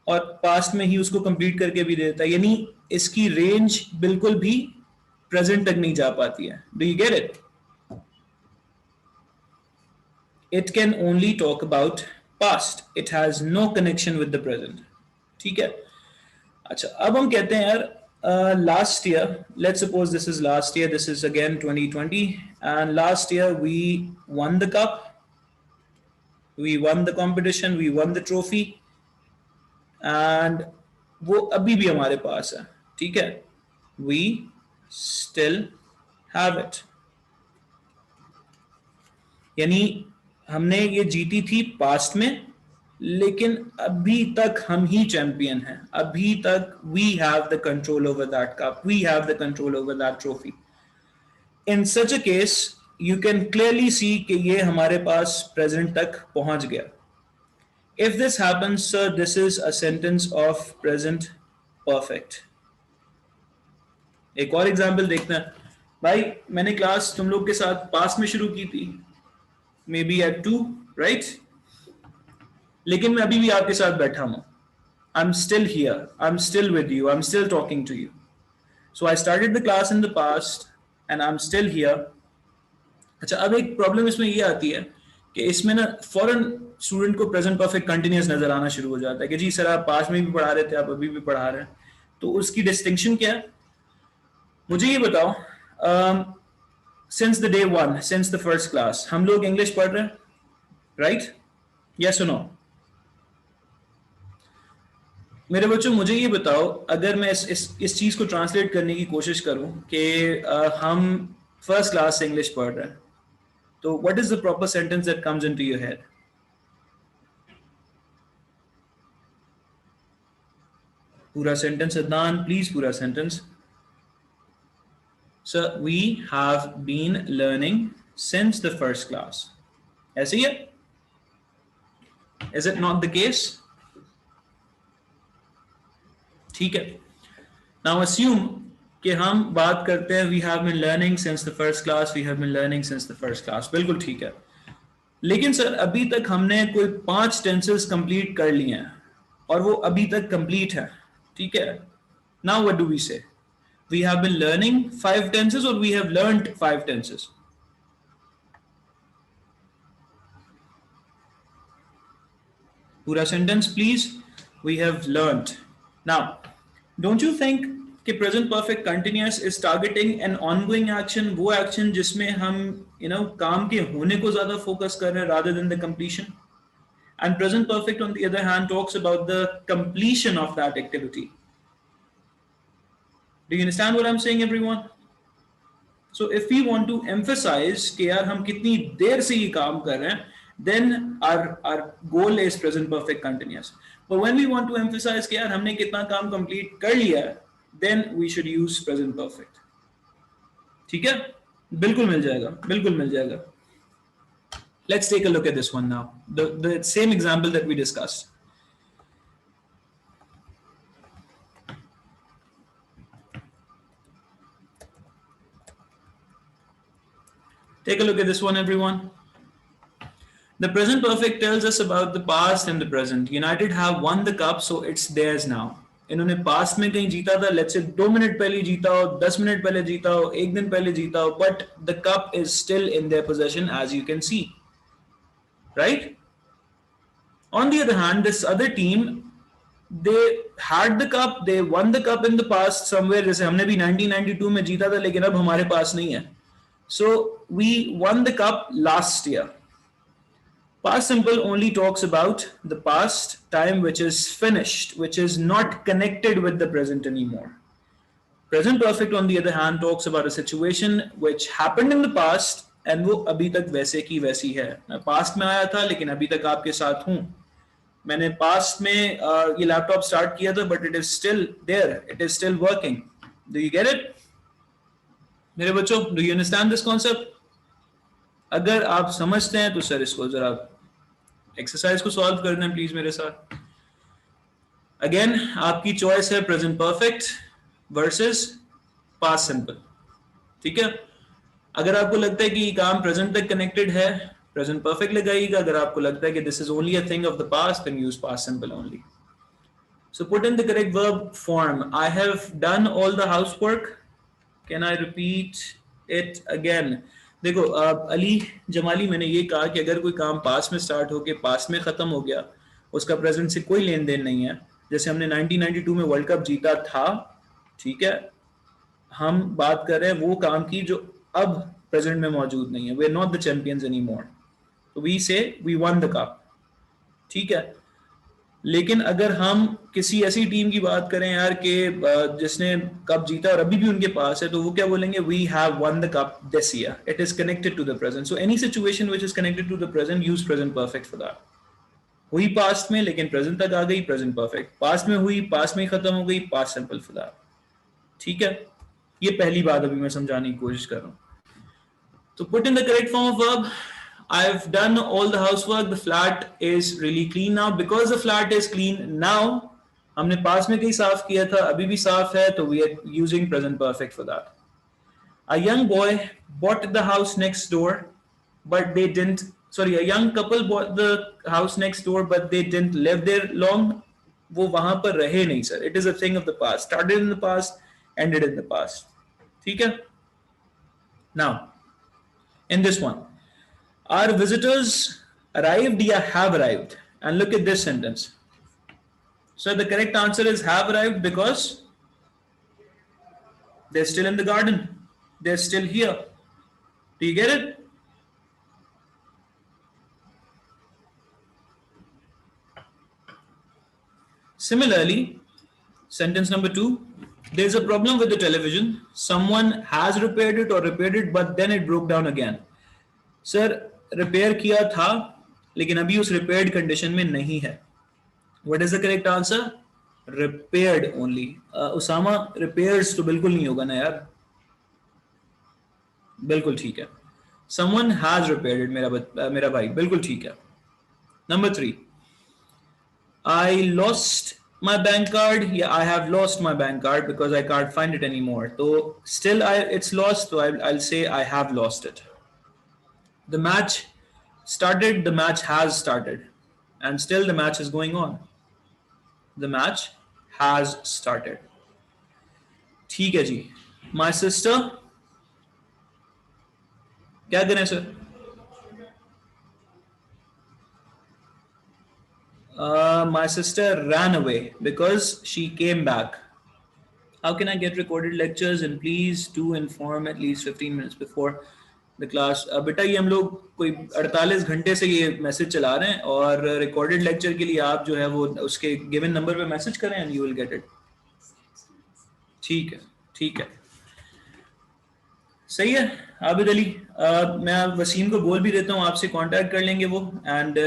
और past में ही उसको complete करके भी देता. यानी इसकी range बिल्कुल भी present तक नहीं जा पाती है. Do you get it? It can only talk about past. It has no connection with the present. ठीक है. अच्छा, अब हम कहते हैं यार last year, let's suppose this is last year, this is again 2020, and last year we won the cup, we won the competition, we won the trophy, and वो अभी भी हमारे पास है. ठीक है. We still have it. यानी हमने ये जीती थी पास्ट में लेकिन अभी तक हम ही चैंपियन हैं. अभी तक we have the control over that cup, we have the control over that trophy. In such a case you can clearly see कि ये हमारे पास प्रेजेंट तक पहुंच गया. If this happens sir, this is a sentence of present perfect. एक और example देखते हैं. भाई मैंने क्लास तुम लोग के साथ पास में शुरू की थी, मे बी एट 2, राइट? लेकिन मैं अभी भी आपके साथ बैठा हूं. I'm still here. I'm still with you. I'm still talking to you. So I started the class in the past and I'm still here. अच्छा, अब एक प्रॉब्लम इसमें ये आती है कि इसमें ना फौरन स्टूडेंट को प्रेजेंट परफेक्ट कंटिन्यूस नजर आना शुरू हो जाता है कि जी सर आप पास में भी पढ़ा रहे थे, आप अभी भी पढ़ा रहे हैं. तो उसकी डिस्टिंक्शन क्या है? मुझे ये बताओ. Since the day one, since the first class हम लोग इंग्लिश पढ़ रहे हैं, राइट? यस और नो? मेरे बच्चों मुझे ये बताओ, अगर मैं इस चीज को ट्रांसलेट करने की कोशिश करूं कि हम फर्स्ट क्लास से इंग्लिश पढ़ रहे हैं, तो what is the proper sentence that comes into your head? पूरा सेंटेंस अदनान, प्लीज पूरा sentence. Sir, we have been learning since the first class. ऐसे ही है? Is it not the case? ठीक है. नाउ अस्यूम कि हम बात करते हैं we have been learning since the first class, we have been learning since the first class. बिल्कुल ठीक है. लेकिन सर अभी तक हमने कोई 5 टेंसेस कंप्लीट कर लिए हैं और वो अभी तक कंप्लीट है. ठीक है. Now what do we say? We have been learning 5 tenses और वी हैव लर्नड 5 टेंसेस. पूरा sentence please. We have learned. Now don't you think कि present perfect continuous is targeting an ongoing action, वो action जिसमें हम काम के होने को ज्यादा फोकस कर रहे हैं rather than the completion, and present perfect on the other hand talks about the completion of that activity. Do you understand what I'm saying, everyone? So if we want to emphasize कि यार हम कितनी देर से ये काम कर रहे हैं, then our goal is present perfect continuous. But when we want to emphasize कि यार हमने कितना काम complete कर लिया है, then we should use present perfect. ठीक है? बिल्कुल मिल जाएगा, बिल्कुल मिल जाएगा. Let's take a look at this one now. The same example that we discussed. Take a look at this one, everyone. The present perfect tells us about the past and the present. United have won the cup, so it's theirs now. इन्होंने past में कहीं जीता था, let's say 2 minute पहले जीता हो, 10 minute पहले जीता हो, एक दिन पहले जीता हो, but the cup is still in their possession as you can see, right? On the other hand, this other team, they had the cup, they won the cup in the past somewhere. जैसे हमने भी 1992 में जीता था, लेकिन अब हमारे पास नहीं है. So we won the cup last year. Past simple only talks about the past time which is finished, which is not connected with the present anymore. Present perfect, on the other hand, talks about a situation which happened in the past and वो अभी तक वैसे की वैसी है. मैं past में आया था लेकिन अभी तक आपके साथ हूँ. मैंने पास्ट में ये लैपटॉप स्टार्ट किया था, but it is still there, it is still working. Do you get it मेरे बच्चों? Do you understand this concept? अगर आप समझते हैं तो सर इसको जरा एक्सरसाइज को सॉल्व कर दें प्लीज मेरे साथ. अगेन आपकी चॉइस है present perfect versus past simple. ठीक है? अगर आपको लगता है कि ये काम प्रेजेंट तक कनेक्टेड है, प्रेजेंट परफेक्ट लगाइएगा. अगर आपको लगता है कि this is only a thing of the past, then use past simple only. So put in the correct verb form. I have done all the housework. Can I repeat it again? देखो अली जमाली, मैंने ये कहा कि अगर कोई काम past में start होके पास्ट में खत्म हो गया, उसका प्रेजेंट से कोई लेन देन नहीं है. जैसे हमने 1992 में वर्ल्ड कप जीता था, ठीक है, हम बात कर रहे हैं वो काम की जो अब प्रेजेंट में मौजूद नहीं है. We are not the champions any more. तो we say we one the cup. ठीक है? लेकिन अगर हम किसी ऐसी टीम की बात करें यार कि जिसने कप जीता और अभी भी उनके पास है, तो वो क्या बोलेंगे? We have won the cup this year. It is connected to the present. So any situation which is connected to the present, use present perfect for that. हुई पास्ट में लेकिन प्रेजेंट तक आ गई, प्रेजेंट परफेक्ट. पास्ट में हुई, past में ही खत्म हो गई, पास्ट सिंपल फॉर दैट. ठीक है? ये पहली बात अभी मैं समझाने की कोशिश कर रहा हूँ. तो put in the correct form of verb. I've done all the housework. The flat is really clean now. Because the flat is clean now, हमने पास में कहीं साफ किया था, अभी भी साफ है, तो we are using present perfect for that. A young boy bought the house next door, but they didn't. Sorry, a young couple bought the house next door, but they didn't live there long. वो वहां पर रहे नहीं sir. It is a thing of the past. Started in the past, ended in the past. ठीक है? Now, in this one, our visitors arrived, yeah, have arrived. And look at this sentence. So the correct answer is have arrived because they're still in the garden. They're still here. Do you get it? Similarly, sentence number 2, there's a problem with the television. Someone has repaired it or repaired it, but then it broke down again. Sir repair किया था लेकिन अभी उस repaired condition में नहीं है. What is the correct answer? Repaired only. Usama repairs तो बिल्कुल नहीं होगा ना यार. बिल्कुल ठीक है. समवन हैज रिपेयर्ड इट, मेरा भाई, बिल्कुल ठीक है. Number 3, I lost my bank card. Yeah, I have lost my bank card because I can't find it anymore. So still it's lost, so I'll say I have lost it. The match started, the match has started, and still the match is going on. The match has started. ठीक है जी. My sister, क्या करें sir? My sister ran away because she came back. How can I get recorded lectures? And please do inform at least 15 minutes before the class. बेटा ये हम लोग कोई 48 घंटे से ये मैसेज चला रहे हैं, और रिकॉर्डेड लेक्चर के लिए आप जो है वो उसके गिवन नंबर पे मैसेज करें and you will get it. ठीक है, ठीक है, सही है. आबिद अली, मैं वसीम को बोल भी देता हूँ, आपसे कांटेक्ट कर लेंगे वो, and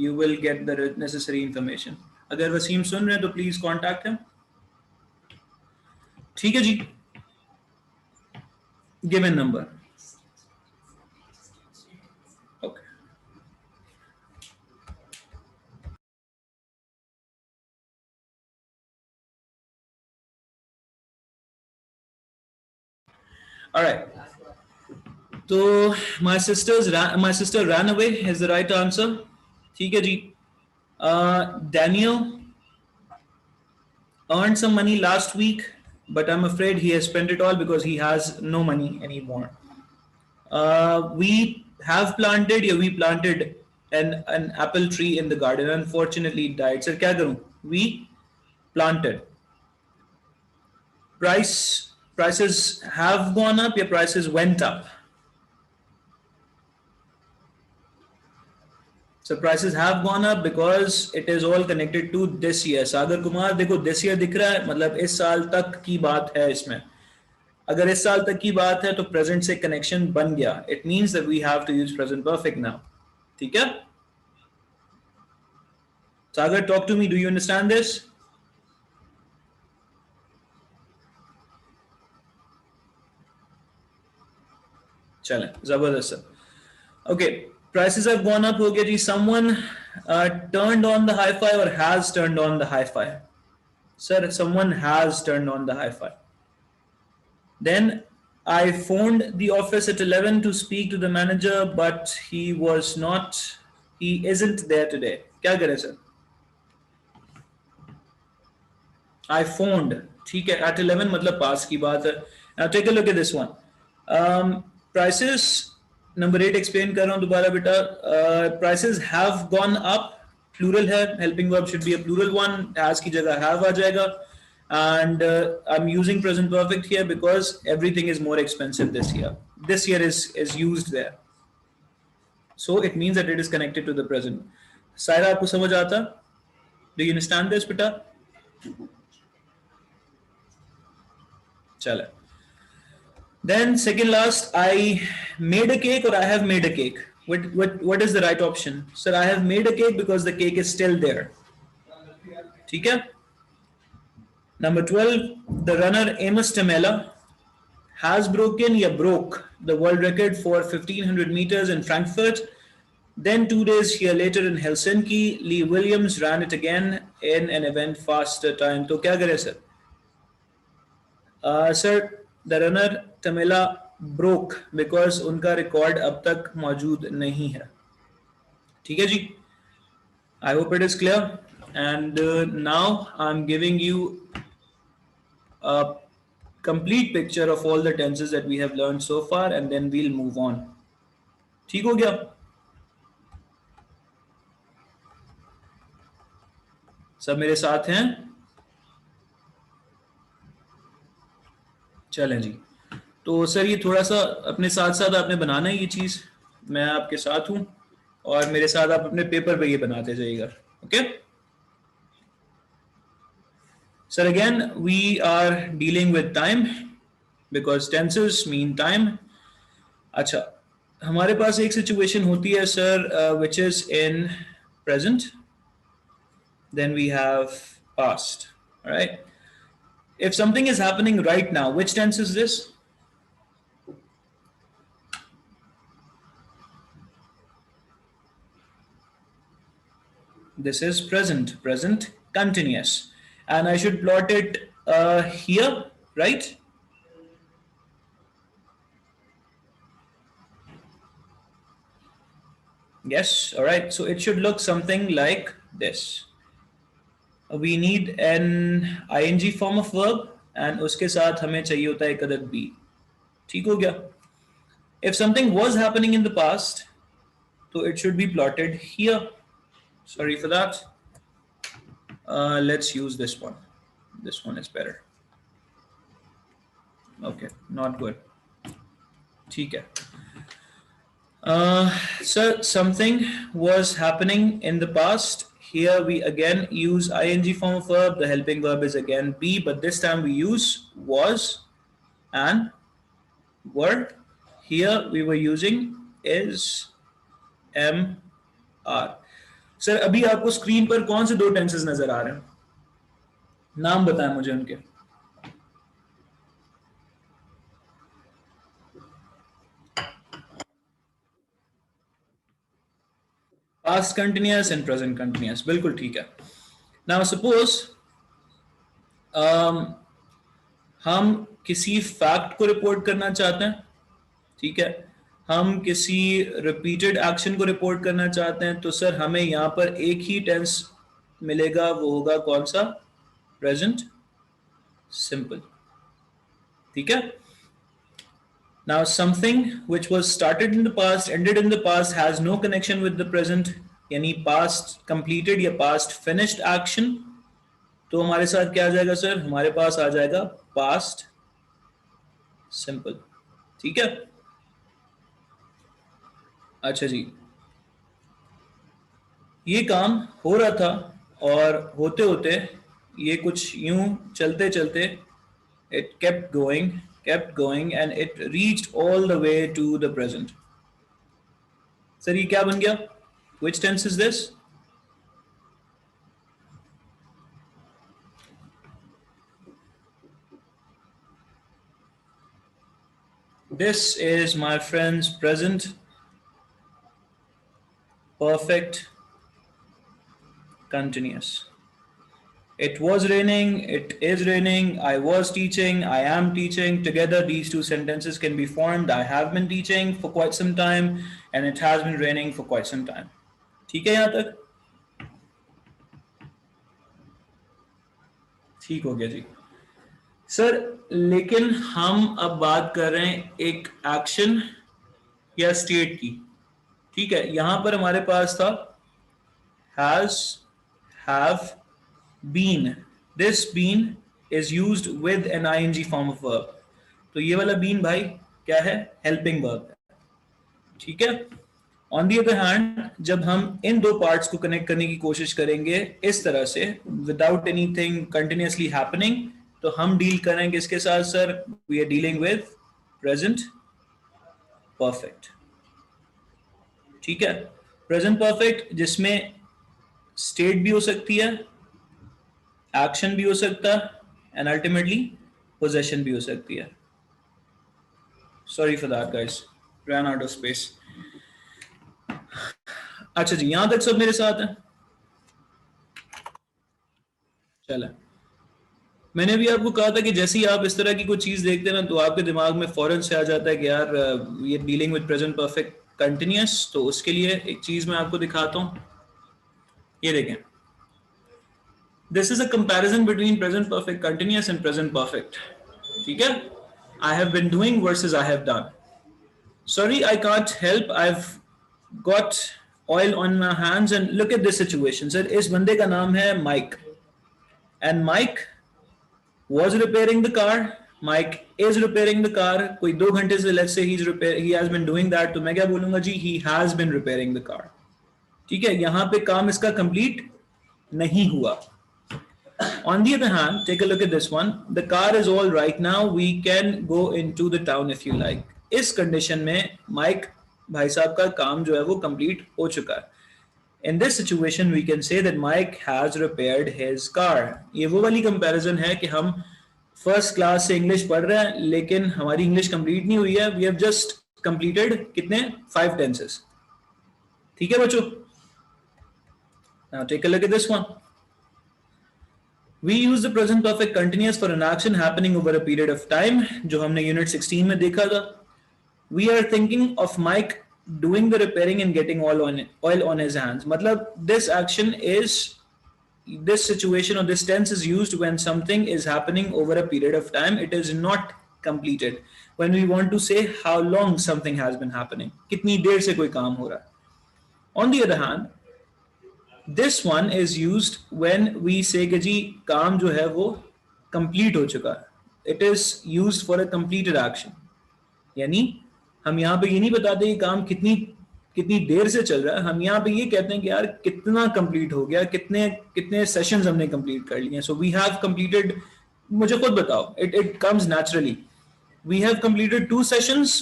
you will get the necessary information. अगर वसीम सुन रहे हैं तो प्लीज कांटेक्ट हिम. ठीक है जी. Given number. Okay. All right. So my sister ran away is the right answer. ठीक है जी. Daniel earned some money last week, but I'm afraid he has spent it all because he has no money anymore. We have planted, yeah, we planted an apple tree in the garden. Unfortunately, it died. Sir, क्या करूं? We planted. Prices have gone up, yeah, prices went up. So prices have gone up because it is all connected to this year. Sagar Kumar देखो this year दिख रहा है, मतलब इस साल तक की बात है इसमें. अगर इस साल तक की बात है तो प्रेजेंट से कनेक्शन बन गया. It means that we have to use present perfect now. ठीक है. Sagar, talk to me. Do you understand this? चलें, जबरदस्त sir. Okay, prices have gone up. हो गया जी. Someone turned on the hi-fi or has turned on the hi-fi? Sir, someone has turned on the hi-fi. Then I phoned the office at 11 to speak to the manager, but he isn't there today. क्या करें sir? I phoned. ठीक है, at 11 मतलब पास की बात है. Now take a look at this one. Prices, number 8 explain कर रहा हूँ दोबारा बेटा. Prices have gone up. Plural है, helping verb should be a plural one. Has की जगह have आ जाएगा. And I'm using present perfect here because everything is more expensive this year. This year is used there. So it means that it is connected to the present. Saira, आपको समझ आता? Do you understand this बेटा? चले. Then second last, I made a cake or I have made a cake. What is the right option? Sir, I have made a cake because the cake is still there. ठीक है. Number 12, the runner Amos Tamela has broke the world record for 1500 meters in Frankfurt. Then 2 days here later in Helsinki, Lee Williams ran it again in an event faster time. तो क्या करे sir? Sir, the runner Tamela broke because उनका record अब तक मौजूद नहीं है. ठीक है जी. I hope it is clear. And now I'm giving you a complete picture of all the tenses that we have learned so far, and then we'll move on. ठीक हो गया? सब मेरे साथ हैं? चलें जी. तो सर ये थोड़ा सा अपने साथ साथ आपने बनाना है ये चीज़. मैं आपके साथ हूँ और मेरे साथ आप अपने पेपर पे ये बनाते जाइएगा. Okay sir. Again we are dealing with time because tenses mean time. अच्छा, हमारे पास एक सिचुएशन होती है sir which is in present. Then we have past. Right. If something is happening right now, which tense is this? This is present continuous. And I should plot it here, right? Yes, all right. So it should look something like this. We need an ing form of verb and उसके साथ हमें चाहिए होता है एक अदद be. ठीक हो गया? If something was happening in the past, so it should be plotted here. Sorry for that. Let's use this one. This one is better. Okay, not good. ठीक है. So something was happening in the past. Here we again use ing form of verb. The helping verb is again be, but this time we use was and were. Here we were using is, am, are. Sir अभी आपको screen पर कौन से दो tenses नजर आ रहे हैं? नाम बताएं मुझे उनके. Past continuous and present continuous. बिल्कुल ठीक है. Now suppose हम किसी फैक्ट को रिपोर्ट करना चाहते हैं, ठीक है, हम किसी रिपीटेड एक्शन को रिपोर्ट करना चाहते हैं, तो सर हमें यहाँ पर एक ही टेंस मिलेगा, वो होगा कौन सा? प्रेजेंट सिंपल, ठीक है। Now, something which was started in the past, ended in the past, has no connection with the present, यानी past completed या past finished action, तो हमारे साथ क्या आ जाएगा सर? हमारे पास आ जाएगा past simple, ठीक है। अच्छा जी, ये काम हो रहा था और होते होते ये कुछ यूं चलते चलते it kept going and it reached all the way to the present. Sir ये क्या बन गया? Which tense is this? This is, my friends, present perfect continuous. It was raining, it is raining, I was teaching, I am teaching. Together, these two sentences can be formed. I have been teaching for quite some time, and it has been raining for quite some time. ठीक है यहाँ तक? ठीक हो गया जी sir. लेकिन हम अब बात कर रहे हैं एक एक्शन या स्टेट की, ठीक है। यहां पर हमारे पास था has, have, been. This been is used with an ing form of verb. तो ये वाला been भाई क्या है? Helping verb है, ठीक है। ऑन दी अदर हैंड, जब हम इन दो पार्ट्स को कनेक्ट करने की कोशिश करेंगे इस तरह से विदाउट एनीथिंग कंटिन्यूसली हैपनिंग, तो हम डील करेंगे इसके साथ sir, we are dealing with present perfect, ठीक है। प्रेजेंट परफेक्ट जिसमें स्टेट भी हो सकती है, एक्शन भी हो सकता है एंड अल्टीमेटली पोजेशन भी हो सकती है। Sorry for that guys, run out of space. अच्छा जी, यहां तक सब मेरे साथ है? चले, मैंने भी आपको कहा था कि जैसे ही आप इस तरह की कोई चीज देखते हैं ना, तो आपके दिमाग में फौरन से आ जाता है कि यार ये dealing with present perfect continuous. तो उसके लिए एक चीज मैं आपको दिखाता हूं, ये देखें। This is a comparison between present perfect continuous and present perfect, ठीक है। I have been doing versus I have done. Sorry, I can't help. I've got oil on my hands and look at this situation. Sir, इस बंदे का नाम है Mike. And Mike was repairing the car. Mike is repairing the car. कोई 2 घंटे से let's say he has been doing that. तो मैं क्या बोलूँगा जी? He has been repairing the car. ठीक है, यहाँ पे काम इसका complete नहीं हुआ. On the other hand, take a look at this one. The car is all right now. We can go into the town if you like. इस condition में माइक भाई साहब का काम जो है वो कंप्लीट हो चुका है. In this situation, we can say that Mike has repaired his car. ये वो वाली कंपैरिजन है कि हम फर्स्ट क्लास से इंग्लिश पढ़ रहे हैं लेकिन हमारी इंग्लिश कंप्लीट नहीं हुई है. We have just completed कितने 5 tenses. ठीक है बच्चों? Now take a look at this one. We use the present perfect continuous for an action happening over a period of time, जो हमने यूनिट 16 में देखा था. We are thinking of Mike doing the repairing and getting oil on his hands. मतलब this action is, this situation or this tense is used when something is happening over a period of time. It is not completed. When we want to say how long something has been happening, कितनी देर से कोई काम हो रहा है. On the other hand, this one is used when we say कि जी काम जो है वो complete हो चुका है. It is used for a completed action. यानी हम यहाँ पे ये नहीं बताते कि काम कितनी कितनी देर से चल रहा है, हम यहाँ पे ये कहते हैं कि यार कितना कंप्लीट हो गया, कितने कितने सेशंस हमने कंप्लीट कर लिए. सो वी हैव कंप्लीटेड, मुझे खुद बताओ, it comes naturally, we have completed 2 sessions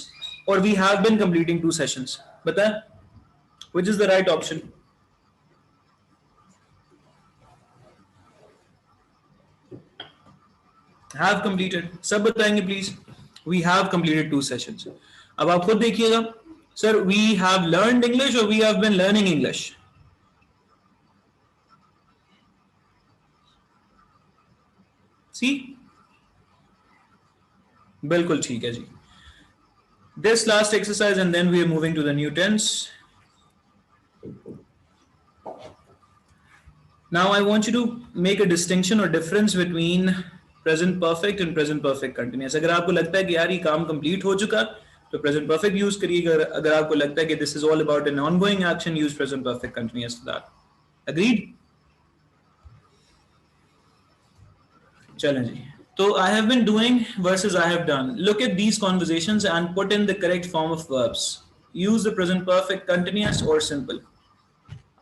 और we have been completing 2 sessions. बताएं which is the right option? Have completed. सब बताएंगे please. We have completed 2 sessions. अब आप खुद देखिएगा, sir we have learned English और we have been learning English. See, बिल्कुल ठीक है जी. This last exercise and then we are moving to the new tense. Now I want you to make a distinction or difference between present perfect and present perfect continuous. अगर आपको लगता है कि यार ये काम complete हो चुका तो present perfect use करिएगा. अगर आपको लगता है कि this is all about an ongoing action, use present perfect continuous for that. Agreed? चलें जी. So I have been doing versus I have done. Look at these conversations and put in the correct form of verbs. Use the present perfect continuous or simple.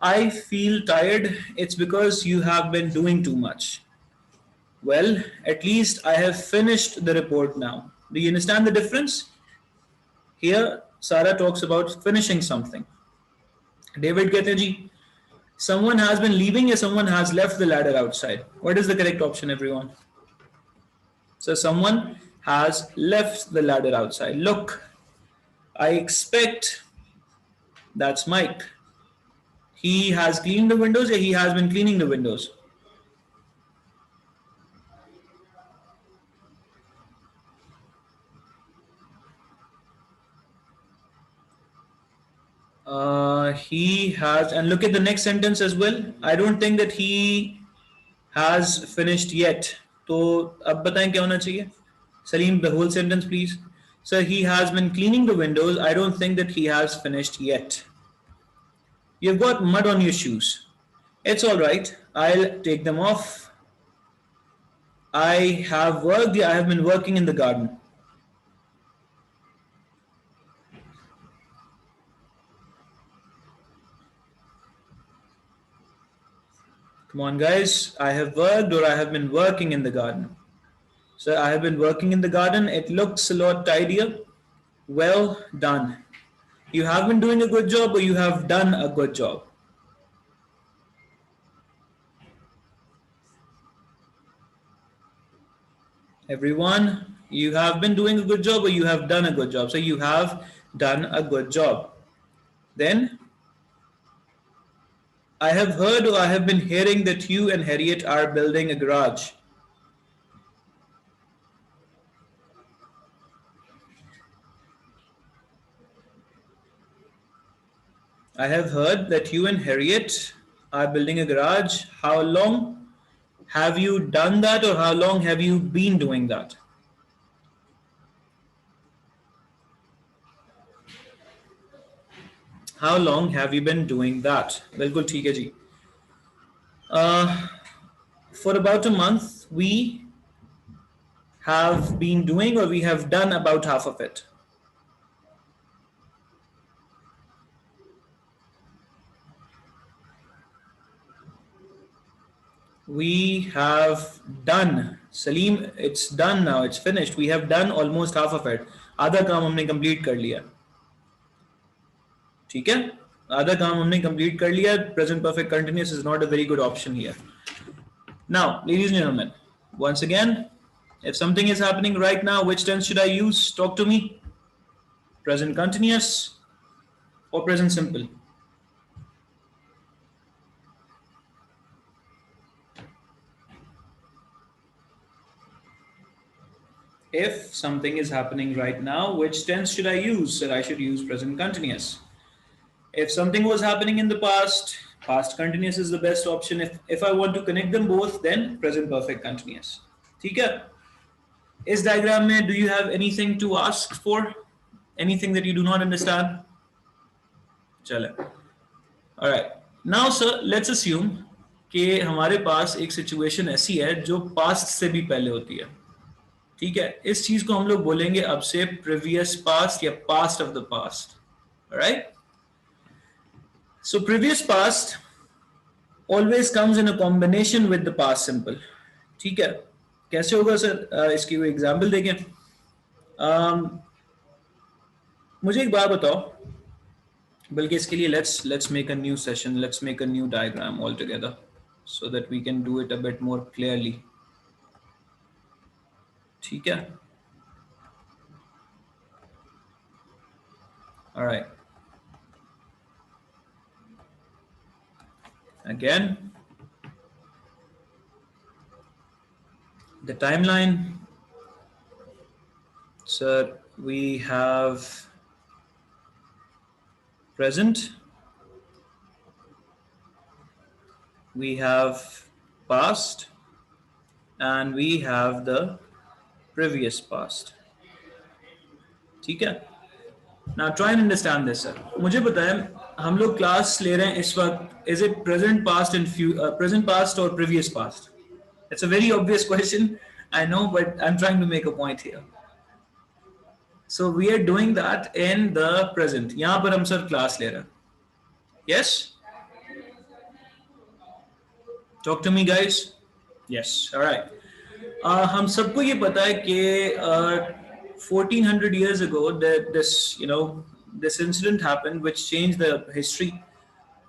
I feel tired. It's because you have been doing too much. Well, at least I have finished the report now. Do you understand the difference? Here, Sarah talks about finishing something. David कहते हैं जी, someone has been leaving or someone has left the ladder outside. What is the correct option, everyone? So, someone has left the ladder outside. Look, I expect that's Mike. He has cleaned the windows or he has been cleaning the windows. He has, and look at the next sentence as well. I don't think that he has finished yet. तो अब बताएं क्या होना चाहिए? Salim, the whole sentence, please. So he has been cleaning the windows. I don't think that he has finished yet. You've got mud on your shoes. It's all right. I'll take them off. I have worked. I have been working in the garden. Come on, guys. I have worked or I have been working in the garden. So I have been working in the garden. It looks a lot tidier. Well done. You have been doing a good job or you have done a good job. Everyone, you have been doing a good job or you have done a good job. So you have done a good job. Then I have heard or I have been hearing that you and Harriet are building a garage. I have heard that you and Harriet are building a garage. How long have you done that or how long have you been doing that? How long have you been doing that? बिल्कुल ठीक है जी. Uh, for about a month, we have been doing or we have done about half of it. We have done. Salim, it's done now. It's finished. We have done almost half of it. आधा काम हमने complete कर लिया. ठीक है? आधा काम हमने complete कर लिया. Present perfect continuous is not a very good option here. Now, ladies and gentlemen, once again, if something is happening right now, which tense should I use? Talk to me. Present continuous or present simple? If something is happening right now, which tense should I use? Sir, I should use present continuous. If something was happening in the past, past continuous is the best option. If I want to connect them both, then present perfect continuous. ठीक है? इस diagram में do you have anything to ask for? Anything that you do not understand? चले. All right. Now, sir, let's assume कि हमारे पास एक situation ऐसी है जो पास्ट से भी पहले होती है. ठीक है, इस चीज को हम लोग बोलेंगे अब से प्रीवियस पास्ट या past of the past. Right. So previous past always comes in a combination with the past simple. ठीक है, कैसे होगा सर? इसकी कोई एग्जांपल देखें. मुझे एक बात बताओ, बल्कि इसके लिए let's make a new session, let's make a new diagram all together so that we can do it a bit more clearly. ठीक है. All right. Again, the timeline Sir, we have present, we have past, and we have the previous past. ठीक है? Now try and understand this, sir. मुझे बताएं, हम लोग class ले रहे हैं इस वक्त. Is it present, past, and present, past, or previous past? It's a very obvious question, I know, but I'm trying to make a point here. So we are doing that in the present. यहाँ पर हम sir class ले रहे हैं. Yes? Talk to me, guys. Yes. All right. हम सबको ये पता है कि 1400 years ago that this incident happened which changed the history.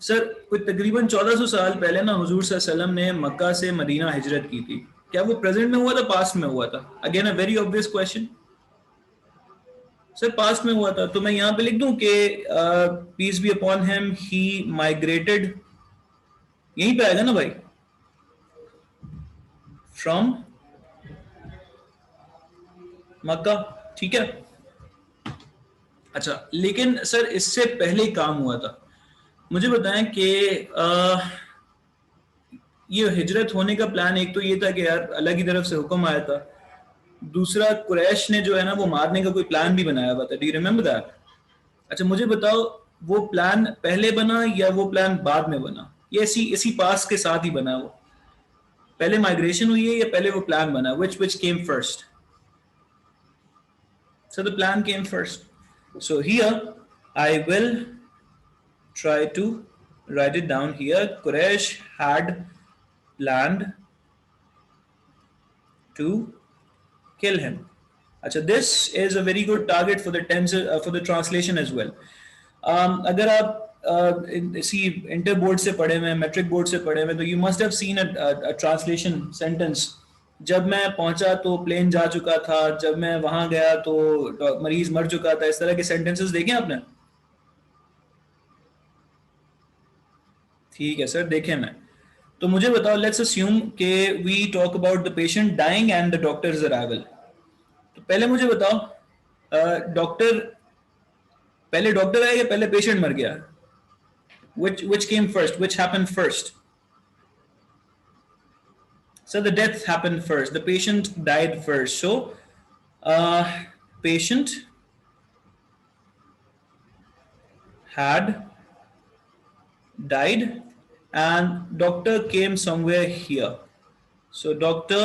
Sir कोई तकरीबन 1400 साल पहले ना हुजूर सल्लल्लाहु अलैहि वसल्लम ने मक्का से मदीना हिजरत की थी. क्या वो प्रेजेंट में हुआ था, पास्ट में हुआ था? Again a very obvious question. Sir past में हुआ था, तो मैं यहाँ पे लिख दूं कि peace be upon him he migrated. यहीं पे आएगा ना भाई, फ्रॉम मक्का. ठीक है. अच्छा, लेकिन सर इससे पहले काम हुआ था. मुझे बताएं कि ये हिजरत होने का प्लान एक तो ये था कि यार अल्लाह की तरफ से हुक्म आया था. दूसरा कुरैश ने जो है ना वो मारने का कोई प्लान भी बनाया हुआ था. Do you remember that? अच्छा मुझे बताओ, वो प्लान पहले बना या वो प्लान बाद में बना? ये इसी पास के साथ ही बना. वो पहले माइग्रेशन हुई है या पहले वो प्लान बना? which came first? So the plan came first. So here I will try to write it down here. Quraysh had planned to kill him. अच्छा, this is a very good target for the tense for the translation as well. अगर आप इसी inter board से पढ़े हुए, matric board से पढ़े हुए, तो you must have seen a translation sentence. जब मैं पहुंचा तो प्लेन जा चुका था, जब मैं वहां गया तो मरीज मर चुका था. इस तरह के सेंटेंसेस देखे आपने? ठीक है सर, देखें मैं. तो मुझे बताओ, लेट्स अस्यूम कि we talk about the patient dying and the doctor's arrival. तो पहले मुझे बताओ, डॉक्टर पहले डॉक्टर आया या पहले पेशेंट मर गया? Which came first? Which happened first? So the death happened first. The patient died first. So patient had died and doctor came somewhere here. So doctor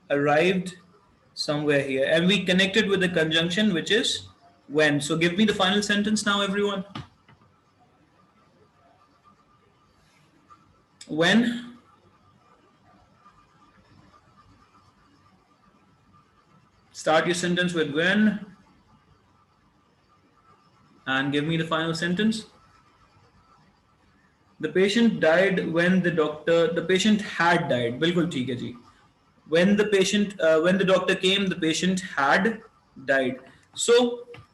arrived somewhere here and we connected with the conjunction which is when. So give me the final sentence now, everyone. When? Start your sentence with when and give me the final sentence. The patient died when the patient had died. बिल्कुल ठीक है जी. When the doctor came, the patient had died. So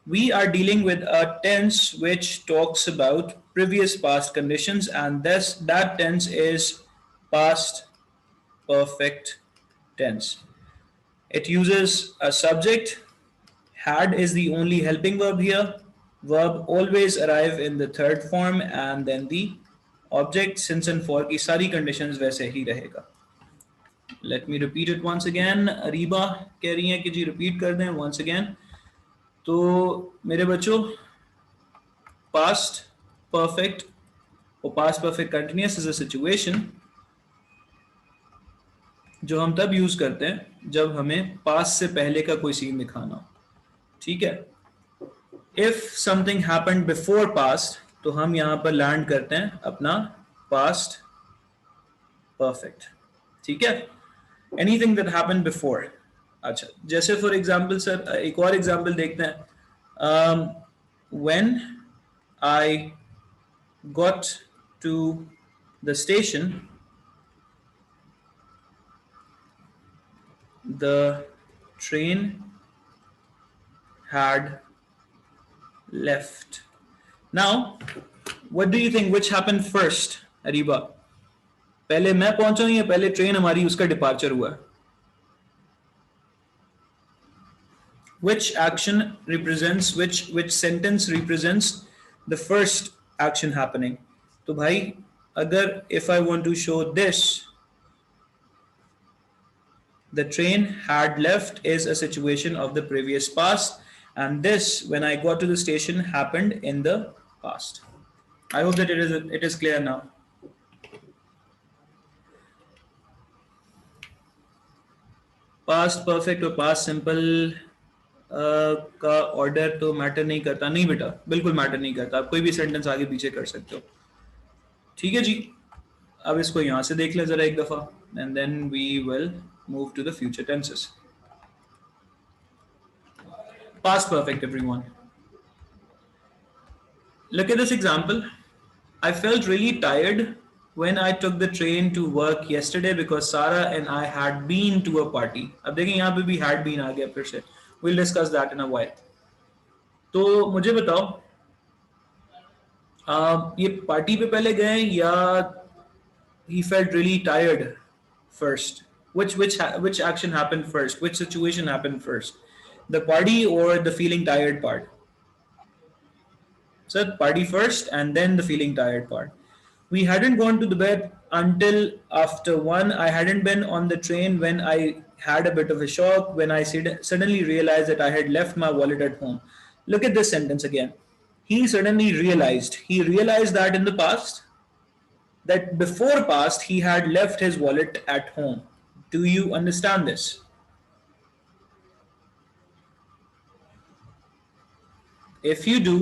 we are dealing with a tense which talks about previous past conditions, and that tense is past perfect tense. It uses a subject. Had is the only helping verb here. Verb always arrive in the third form and then the object. Since and for की सारी conditions वैसे ही रहेगा. Let me repeat it once again. Areeba कह रही हैं कि जी repeat कर दें once again. तो मेरे बच्चों, past perfect और past perfect continuous is a situation जो हम तब यूज करते हैं जब हमें past से पहले का कोई सीन दिखाना हो. ठीक है. If something happened before past, तो हम यहाँ पर लैंड करते हैं अपना past perfect. ठीक है. Anything that happened before. अच्छा, जैसे फॉर एग्जाम्पल सर एक और एग्जाम्पल देखते हैं. When I got to the station, the train had left. Now, what do you think? Which happened first, Ariba? पहले मैं पहुंचा हूं या पहले ट्रेन हमारी उसका डिपार्चर हुआ? which action represents which sentence represents the first action happening. तो भाई अगर if I want to show this, the train had left is a situation of the previous past, and this when I got to the station happened in the past. I hope that it is clear now. Past perfect और past simple का order तो matter नहीं करता, नहीं बेटा, बिल्कुल matter नहीं करता, आप कोई भी सेंटेंस आगे पीछे कर सकते हो। ठीक है जी, अब इसको यहां से देख लें जरा एक दफा, and then we will move to the future tenses. Past perfect everyone, look at this example. I felt really tired when I took the train to work yesterday because Sarah and I had been to a party. अब देखें यहाँ पे भी had been आ गया फिर से. We'll discuss that in a while. तो मुझे बताओ, ये पार्टी पे पहले गए या he felt really tired first? Which action happened first? Which situation happened first? The party or the feeling tired part? So party first and then the feeling tired part. We hadn't gone to the bed until after 1. I hadn't been on the train when I had a bit of a shock when I suddenly realized that I had left my wallet at home. Look at this sentence again. He suddenly realized. He realized that in the past, that before past, he had left his wallet at home. Do you understand this? If you do,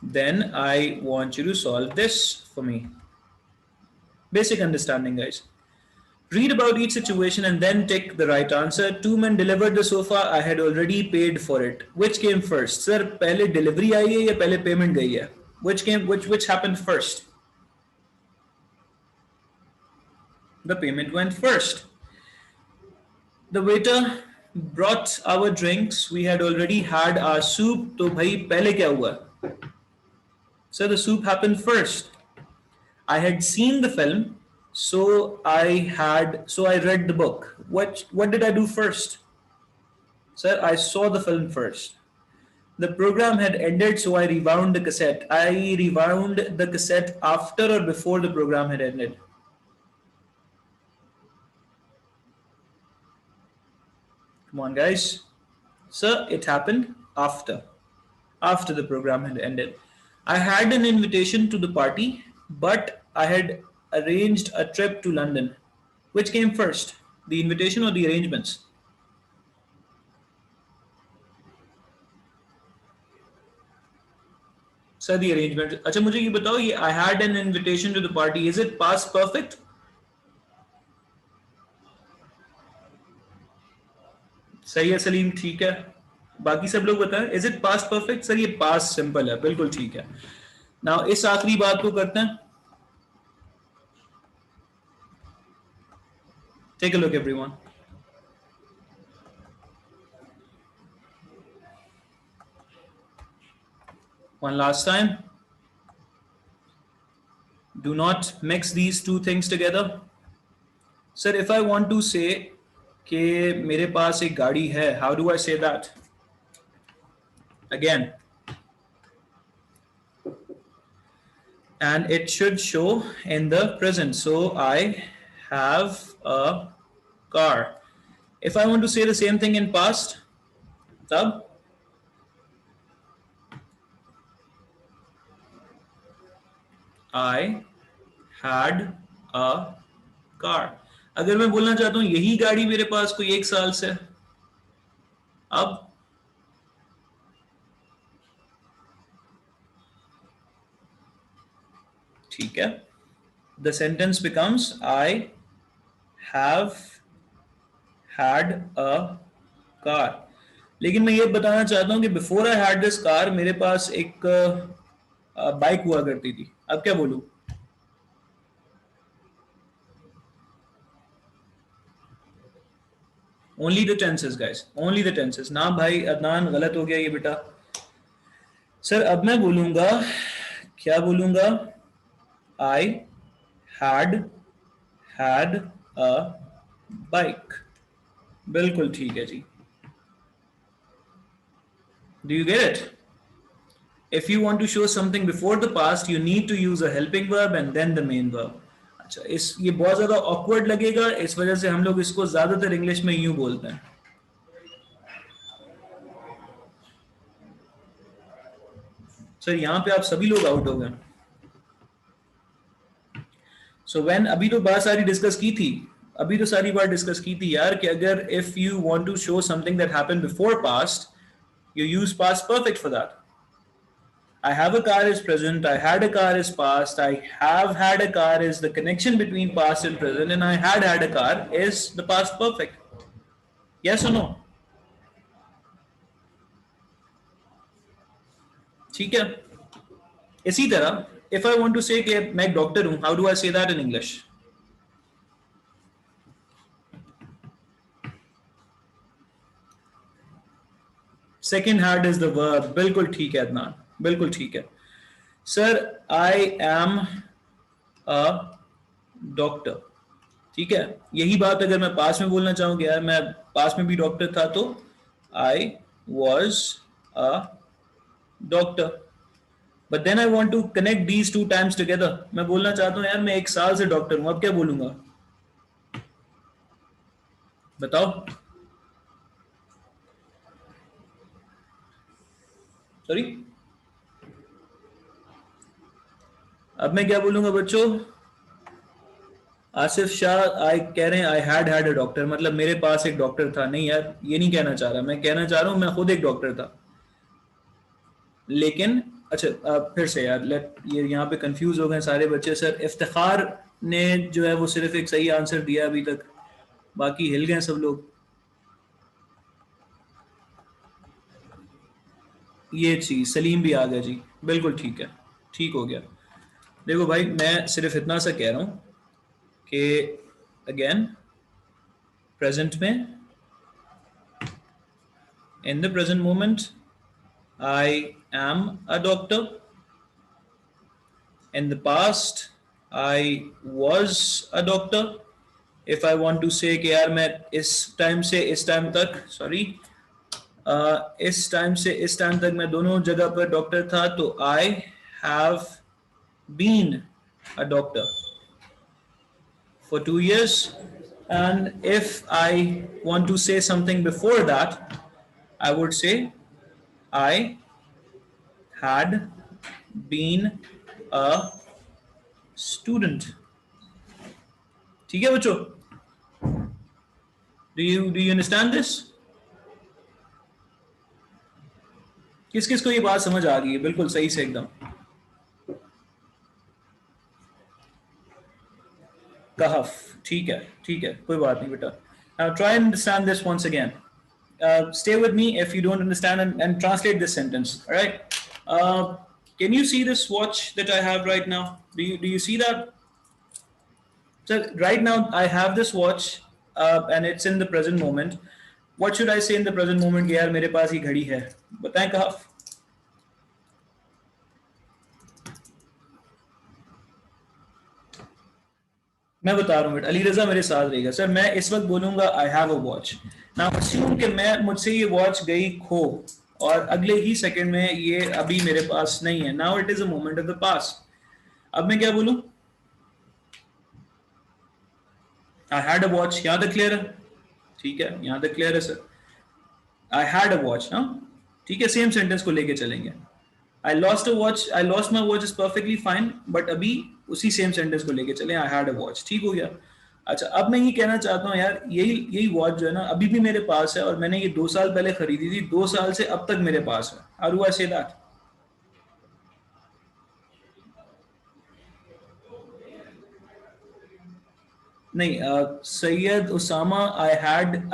then I want you to solve this for me. Basic understanding, guys. Read about each situation and then take the right answer. 2 men delivered the sofa. I had already paid for it. Which came first? Sir, पहले delivery आई है या पहले payment गई है? Which happened first? The payment went first. The waiter brought our drinks. We had already had our soup. तो भाई पहले क्या हुआ? So the soup happened first. I had seen the film, so I read the book. What did I do first? Sir, I saw the film first. The program had ended, so I rewound the cassette. I rewound the cassette after or before the program had ended? Come on, guys. Sir, it happened after the program had ended. I had an invitation to the party, but I had arranged a trip to London. Which came first, the invitation or the arrangements? Sir, the arrangement. अच्छा मुझे ये बताओ, ये I had an invitation to the party, is it past perfect? सही है सलीम, ठीक है, बाकी सब लोग बताएं, is it past perfect? Sir ये पास्ट सिंपल है, बिल्कुल ठीक है। नाउ इस आखिरी बात को करते हैं। Take a look everyone. One last time. Do not mix these two things together. Sir, if I want to say कि मेरे पास एक गाड़ी है, how do I say that? Again, and it should show in the present. So I have a car. If I want to say the same thing in past, tab I had a car. अगर मैं बोलना चाहता हूं यही गाड़ी मेरे पास कोई 1 साल से, अब ठीक है, the sentence becomes I have had a car. लेकिन मैं ये बताना चाहता हूं कि before I had this car मेरे पास एक बाइक हुआ करती थी। अब क्या बोलूं? Only the tenses guys, only the tenses. ना भाई अदनान गलत हो गया ये बेटा। सर अब मैं बोलूंगा, क्या बोलूंगा? I had a bike. बिल्कुल ठीक है जी। Do you get it? If you want to show something before the past, you need to use a helping verb and then the main verb. अच्छा, इस ये बहुत ज़्यादा awkward लगेगा, इस वजह से हम लोग इसको ज़्यादातर इंग्लिश में यूं बोलते हैं. सर यहाँ पे आप सभी लोग आउट हो गए. सो व्हेन, अभी तो बात सारी डिस्कस की थी, अभी तो सारी बात डिस्कस की थी यार, कि अगर if you want to show something that happened before past, you use past perfect for that. I have a car is present, I had a car is past, I have had a car is the connection between past and present, and I had a car is the past perfect. Yes or no? ठीक है. इसी तरह if I want to say कि मैं एक doctor हूं, how do I say that in English? Second had is the verb. बिल्कुल ठीक है अदनान, बिल्कुल ठीक है. Sir I am a doctor. ठीक है, यही बात अगर मैं पास में बोलना चाहूँ कि यार मैं पास में भी डॉक्टर था, तो I was a doctor. But then I want to connect these two times together. मैं बोलना चाहता हूँ यार मैं 1 साल से डॉक्टर हूँ, अब क्या बोलूंगा बताओ. सॉरी, अब मैं क्या बोलूंगा बच्चों? आसिफ शाह आई कह रहे हैं आई हैड अ डॉक्टर, मतलब मेरे पास एक डॉक्टर था. नहीं यार, ये नहीं कहना चाह रहा. मैं कहना चाह रहा हूं मैं खुद एक डॉक्टर था. लेकिन अच्छा, फिर से यार, लेट, ये यहाँ पे कंफ्यूज हो गए सारे बच्चे. सर इफ्तिखार ने जो है वो सिर्फ एक सही आंसर दिया अभी तक, बाकी हिल गए सब लोग. ये चीज सलीम भी आ गया जी, बिल्कुल ठीक है, ठीक हो गया. देखो भाई, मैं सिर्फ इतना सा कह रहा हूं कि अगेन प्रेजेंट में, in the present moment, I am a doctor. In the past, I was a doctor. If I want to say कि यार मैं इस टाइम से इस टाइम तक, सॉरी, इस टाइम से इस टाइम तक मैं दोनों जगह पर डॉक्टर था, तो I have been a doctor for 2 years. And if I want to say something before that, I would say I had been a student. ठीक है बच्चों? Do you understand this? किस किस को ये बात समझ आ गई है बिल्कुल सही से एकदम? कहफ, ठीक है, ठीक है, कोई बात नहीं बेटा. Now try and understand this once again. Stay with me if you don't understand, and translate this sentence. All right. Can you see this watch that I have right now? Do you see that? So right now I have this watch, and it's in the present moment. What should I say in the present moment? कि यार मेरे पास ये घड़ी है. बताएं कहफ. मैं बता रहा हूँ बेटा, अली रजा मेरे साथ रहेगा. सर मैं इस वक्त बोलूंगा आई have a watch. Now assume कि मैं मुझसे ये वॉच गई खो, और अगले ही सेकंड में ये अभी मेरे पास नहीं है. Now it is a moment of the past. अब मैं क्या बोलूं? I had a watch. यहां तक क्लियर है? ठीक है, यहां तक क्लियर है sir. I had a watch ना, ठीक है, सेम सेंटेंस को लेके चलेंगे. I lost a watch, I lost my watch is perfectly fine, but अभी उसी सेम सेंटेंस को लेके चले. आई हैड अ वॉच, ठीक हो गया. अच्छा, अब मैं ये कहना चाहता हूँ यार यही वॉच जो है ना अभी भी मेरे पास है, और मैंने ये 2 साल पहले खरीदी थी, 2 साल से अब तक मेरे पास है. How do I say that? नहीं, Syed Usama, I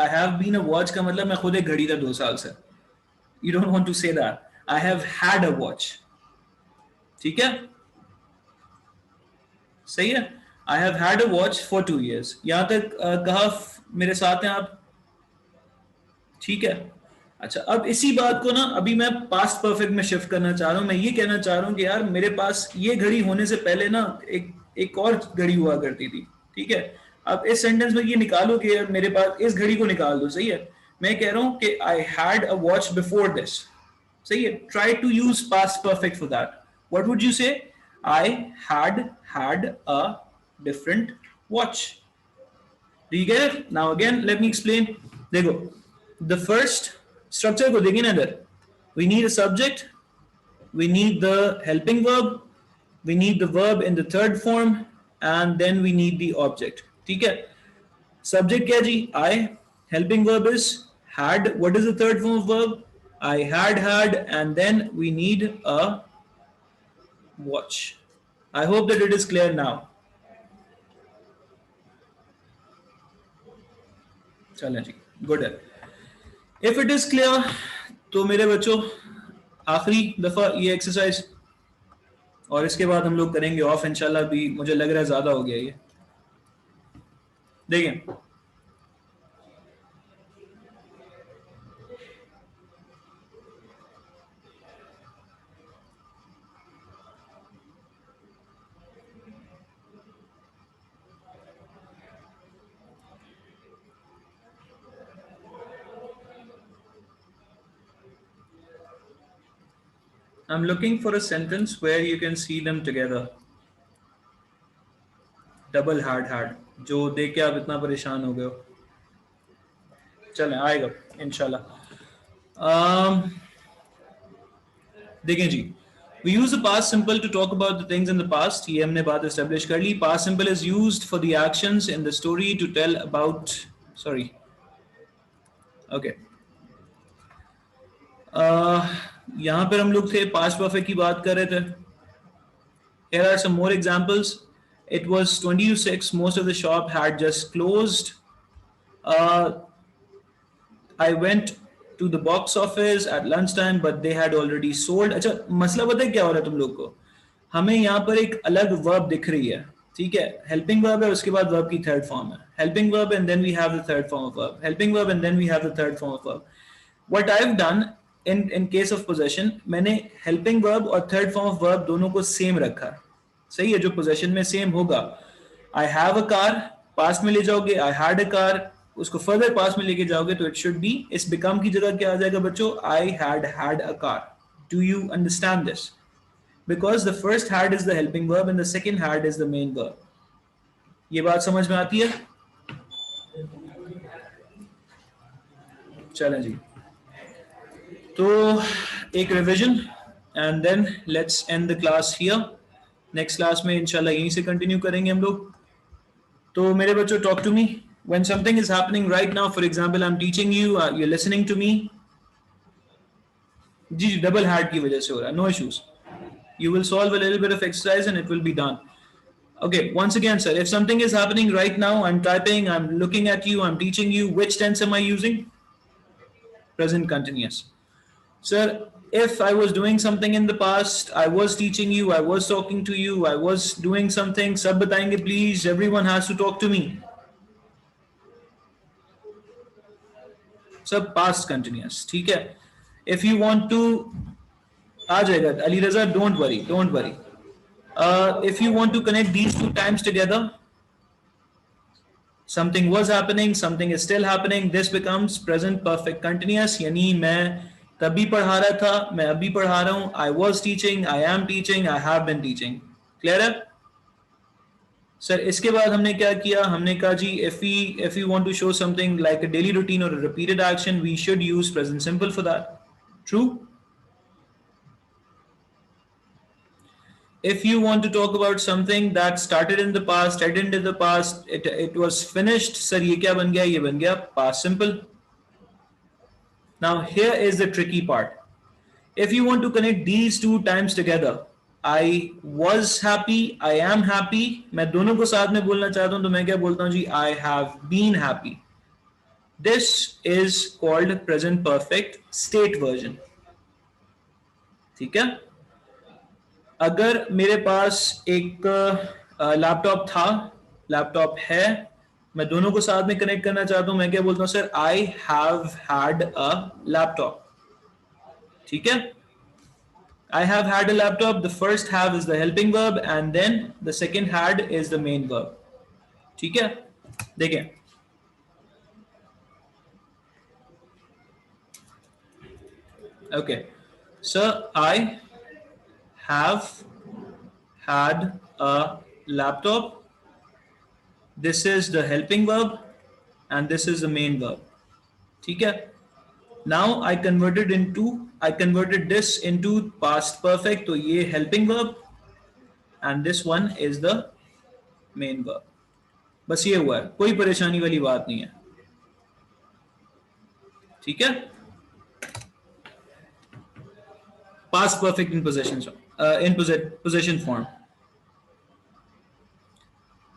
have been a watch का मतलब मैं खुद एक घड़ी था 2 साल से. You don't want to say that. I have had a watch. ठीक है, सही है. I have had a watch for 2 years. यहां तक कहा मेरे साथ हैं आप? ठीक है. अच्छा, अब इसी बात को ना अभी मैं पास्ट परफेक्ट में शिफ्ट करना चाह रहा हूं. मैं ये कहना चाह रहा हूं कि यार मेरे पास ये घड़ी होने से पहले ना एक और घड़ी हुआ करती थी. ठीक है, अब इस सेंटेंस में ये निकालो कि यार मेरे पास इस घड़ी को निकाल दो. सही है, मैं कह रहा हूं कि I had a watch before this. सही है. Try to use past perfect for that. What would you say? I had a different watch. Do you get it? Now again, let me explain. देखो, the first structure को देखिए ना इधर. We need a subject, we need the helping verb, we need the verb in the third form, and then we need the object. ठीक है? Subject क्या जी? I. Helping verb is had. What is the third form of verb? I had, and then we need a watch. I hope that it is clear now. चलें जी, good है. If it is clear तो मेरे बच्चों आखिरी दफा ये exercise, और इसके बाद हम लोग करेंगे ऑफ इंशाल्लाह. भी मुझे लग रहा है ज्यादा हो गया ये. देखें, I'm looking for a sentence where you can see them together. Double had जो देख के आप इतना परेशान हो गए हो. चलें, आएगा इंशाल्लाह. देखें जी, we use the past simple to talk about the things in the past. ये हमने बात establish कर ली. Past simple is used for the actions in the story to tell about. Sorry. Okay. यहाँ पर हम लोग थे past perfect की बात कर रहे थे. Here are some more examples. It was 20 to 6. Most of the shop had just closed. Uh, I went to the box office at lunchtime, but they had already sold. अच्छा, मसला पता है क्या हो रहा है तुम लोग को? हमें यहाँ पर एक अलग वर्ब दिख रही है. ठीक है, हेल्पिंग वर्ब है, उसके बाद वर्ब की थर्ड फॉर्म है. Helping verb and then we have the third form of verb. Helping verb and then we have the third form of verb. What I have done in case of possession, मैंने helping verb और third form of verb दोनों को same रखा. सही है, जो possession में same होगा. आई हैव अ कार, पास्ट में ले जाओगे आई हैड अ कार, उसको फर्दर पास्ट में लेके जाओगे तो इट शुड बी, इस बिकम की जगह क्या आ जाएगा बच्चों? I had a car. Do you understand this? Because the first had is the helping verb and the second had is the main verb. ये बात समझ में आती है? चलें जी, तो एक revision and then let's end the class here. Next class में इंशाल्लाह यहीं से कंटिन्यू करेंगे हम लोग. तो मेरे बच्चों, talk to me when something is happening right now. For example, I'm teaching you, you're listening to me. जी, डबल हैड की वजह से हो रहा है. No issues. You will solve a little bit of exercise and it will be done. Okay, once again, sir, if something is happening right now, I'm typing, I'm looking at you, I'm teaching you, which tense am I using? Present continuous. Sir, if I was doing something in the past, I was teaching you, I was talking to you, I was doing something, sab batayenge please, everyone has to talk to me. Sir, past continuous, ठीक है. If you want to, आ जाएगा Ali Raza, don't worry, don't worry. If you want to connect these two times together, something was happening, something is still happening, this becomes present perfect continuous. यानी मैं तभी पढ़ा रहा था, मैं अभी पढ़ा रहा हूँ. I was teaching, I am teaching, I have been teaching. Clear है? सर, इसके बाद हमने क्या किया? हमने कहा जी, if we want to show something like a daily routine or a repeated action, we should use present simple for that. True? If you want to talk about something that started in the past, ended in the past, it was finished, sir, ये क्या बन गया? ये बन गया past simple. Now here is the tricky part. If you want to connect these two times together, I was happy, I am happy, मैं दोनों को साथ में बोलना चाहता हूं तो मैं क्या बोलता हूं जी? I have been happy. This is called present perfect state version. ठीक है? अगर मेरे पास एक लैपटॉप था, लैपटॉप है, मैं दोनों को साथ में कनेक्ट करना चाहता हूं, मैं क्या बोलता हूं? Sir, I have had a laptop. ठीक है? I have had a laptop. The first have is the helping verb and then the second had is the main verb. ठीक है? देखें, okay. Sir, I have had a laptop. This is the helping verb and this is the main verb. ठीक है? Now I converted this into past perfect. तो ये helping verb and this one is the main verb. बस ये हुआ है, कोई परेशानी वाली बात नहीं है. ठीक है? Past perfect in possession form.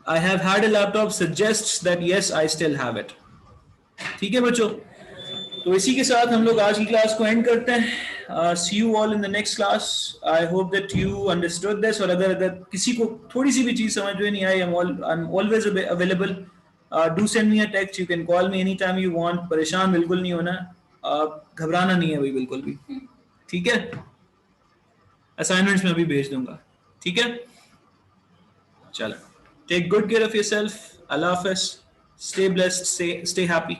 I have had a laptop suggests that yes, I still have it. ठीक है बच्चों, तो इसी के साथ हम लोग आज की क्लास को एंड करते हैं. See you all in the next class. I hope that you understood this. और अगर अगर किसी को थोड़ी सी भी चीज समझ में नहीं आई, I am always available. Do send me a text. You can call me any time you want. परेशान बिल्कुल नहीं होना, घबराना नहीं है भाई बिल्कुल भी. ठीक है? असाइनमेंट्स में अभी भेज दूंगा. ठीक है? चलो, take good care of yourself. अल्लाह हाफिज. Stay blessed, stay happy.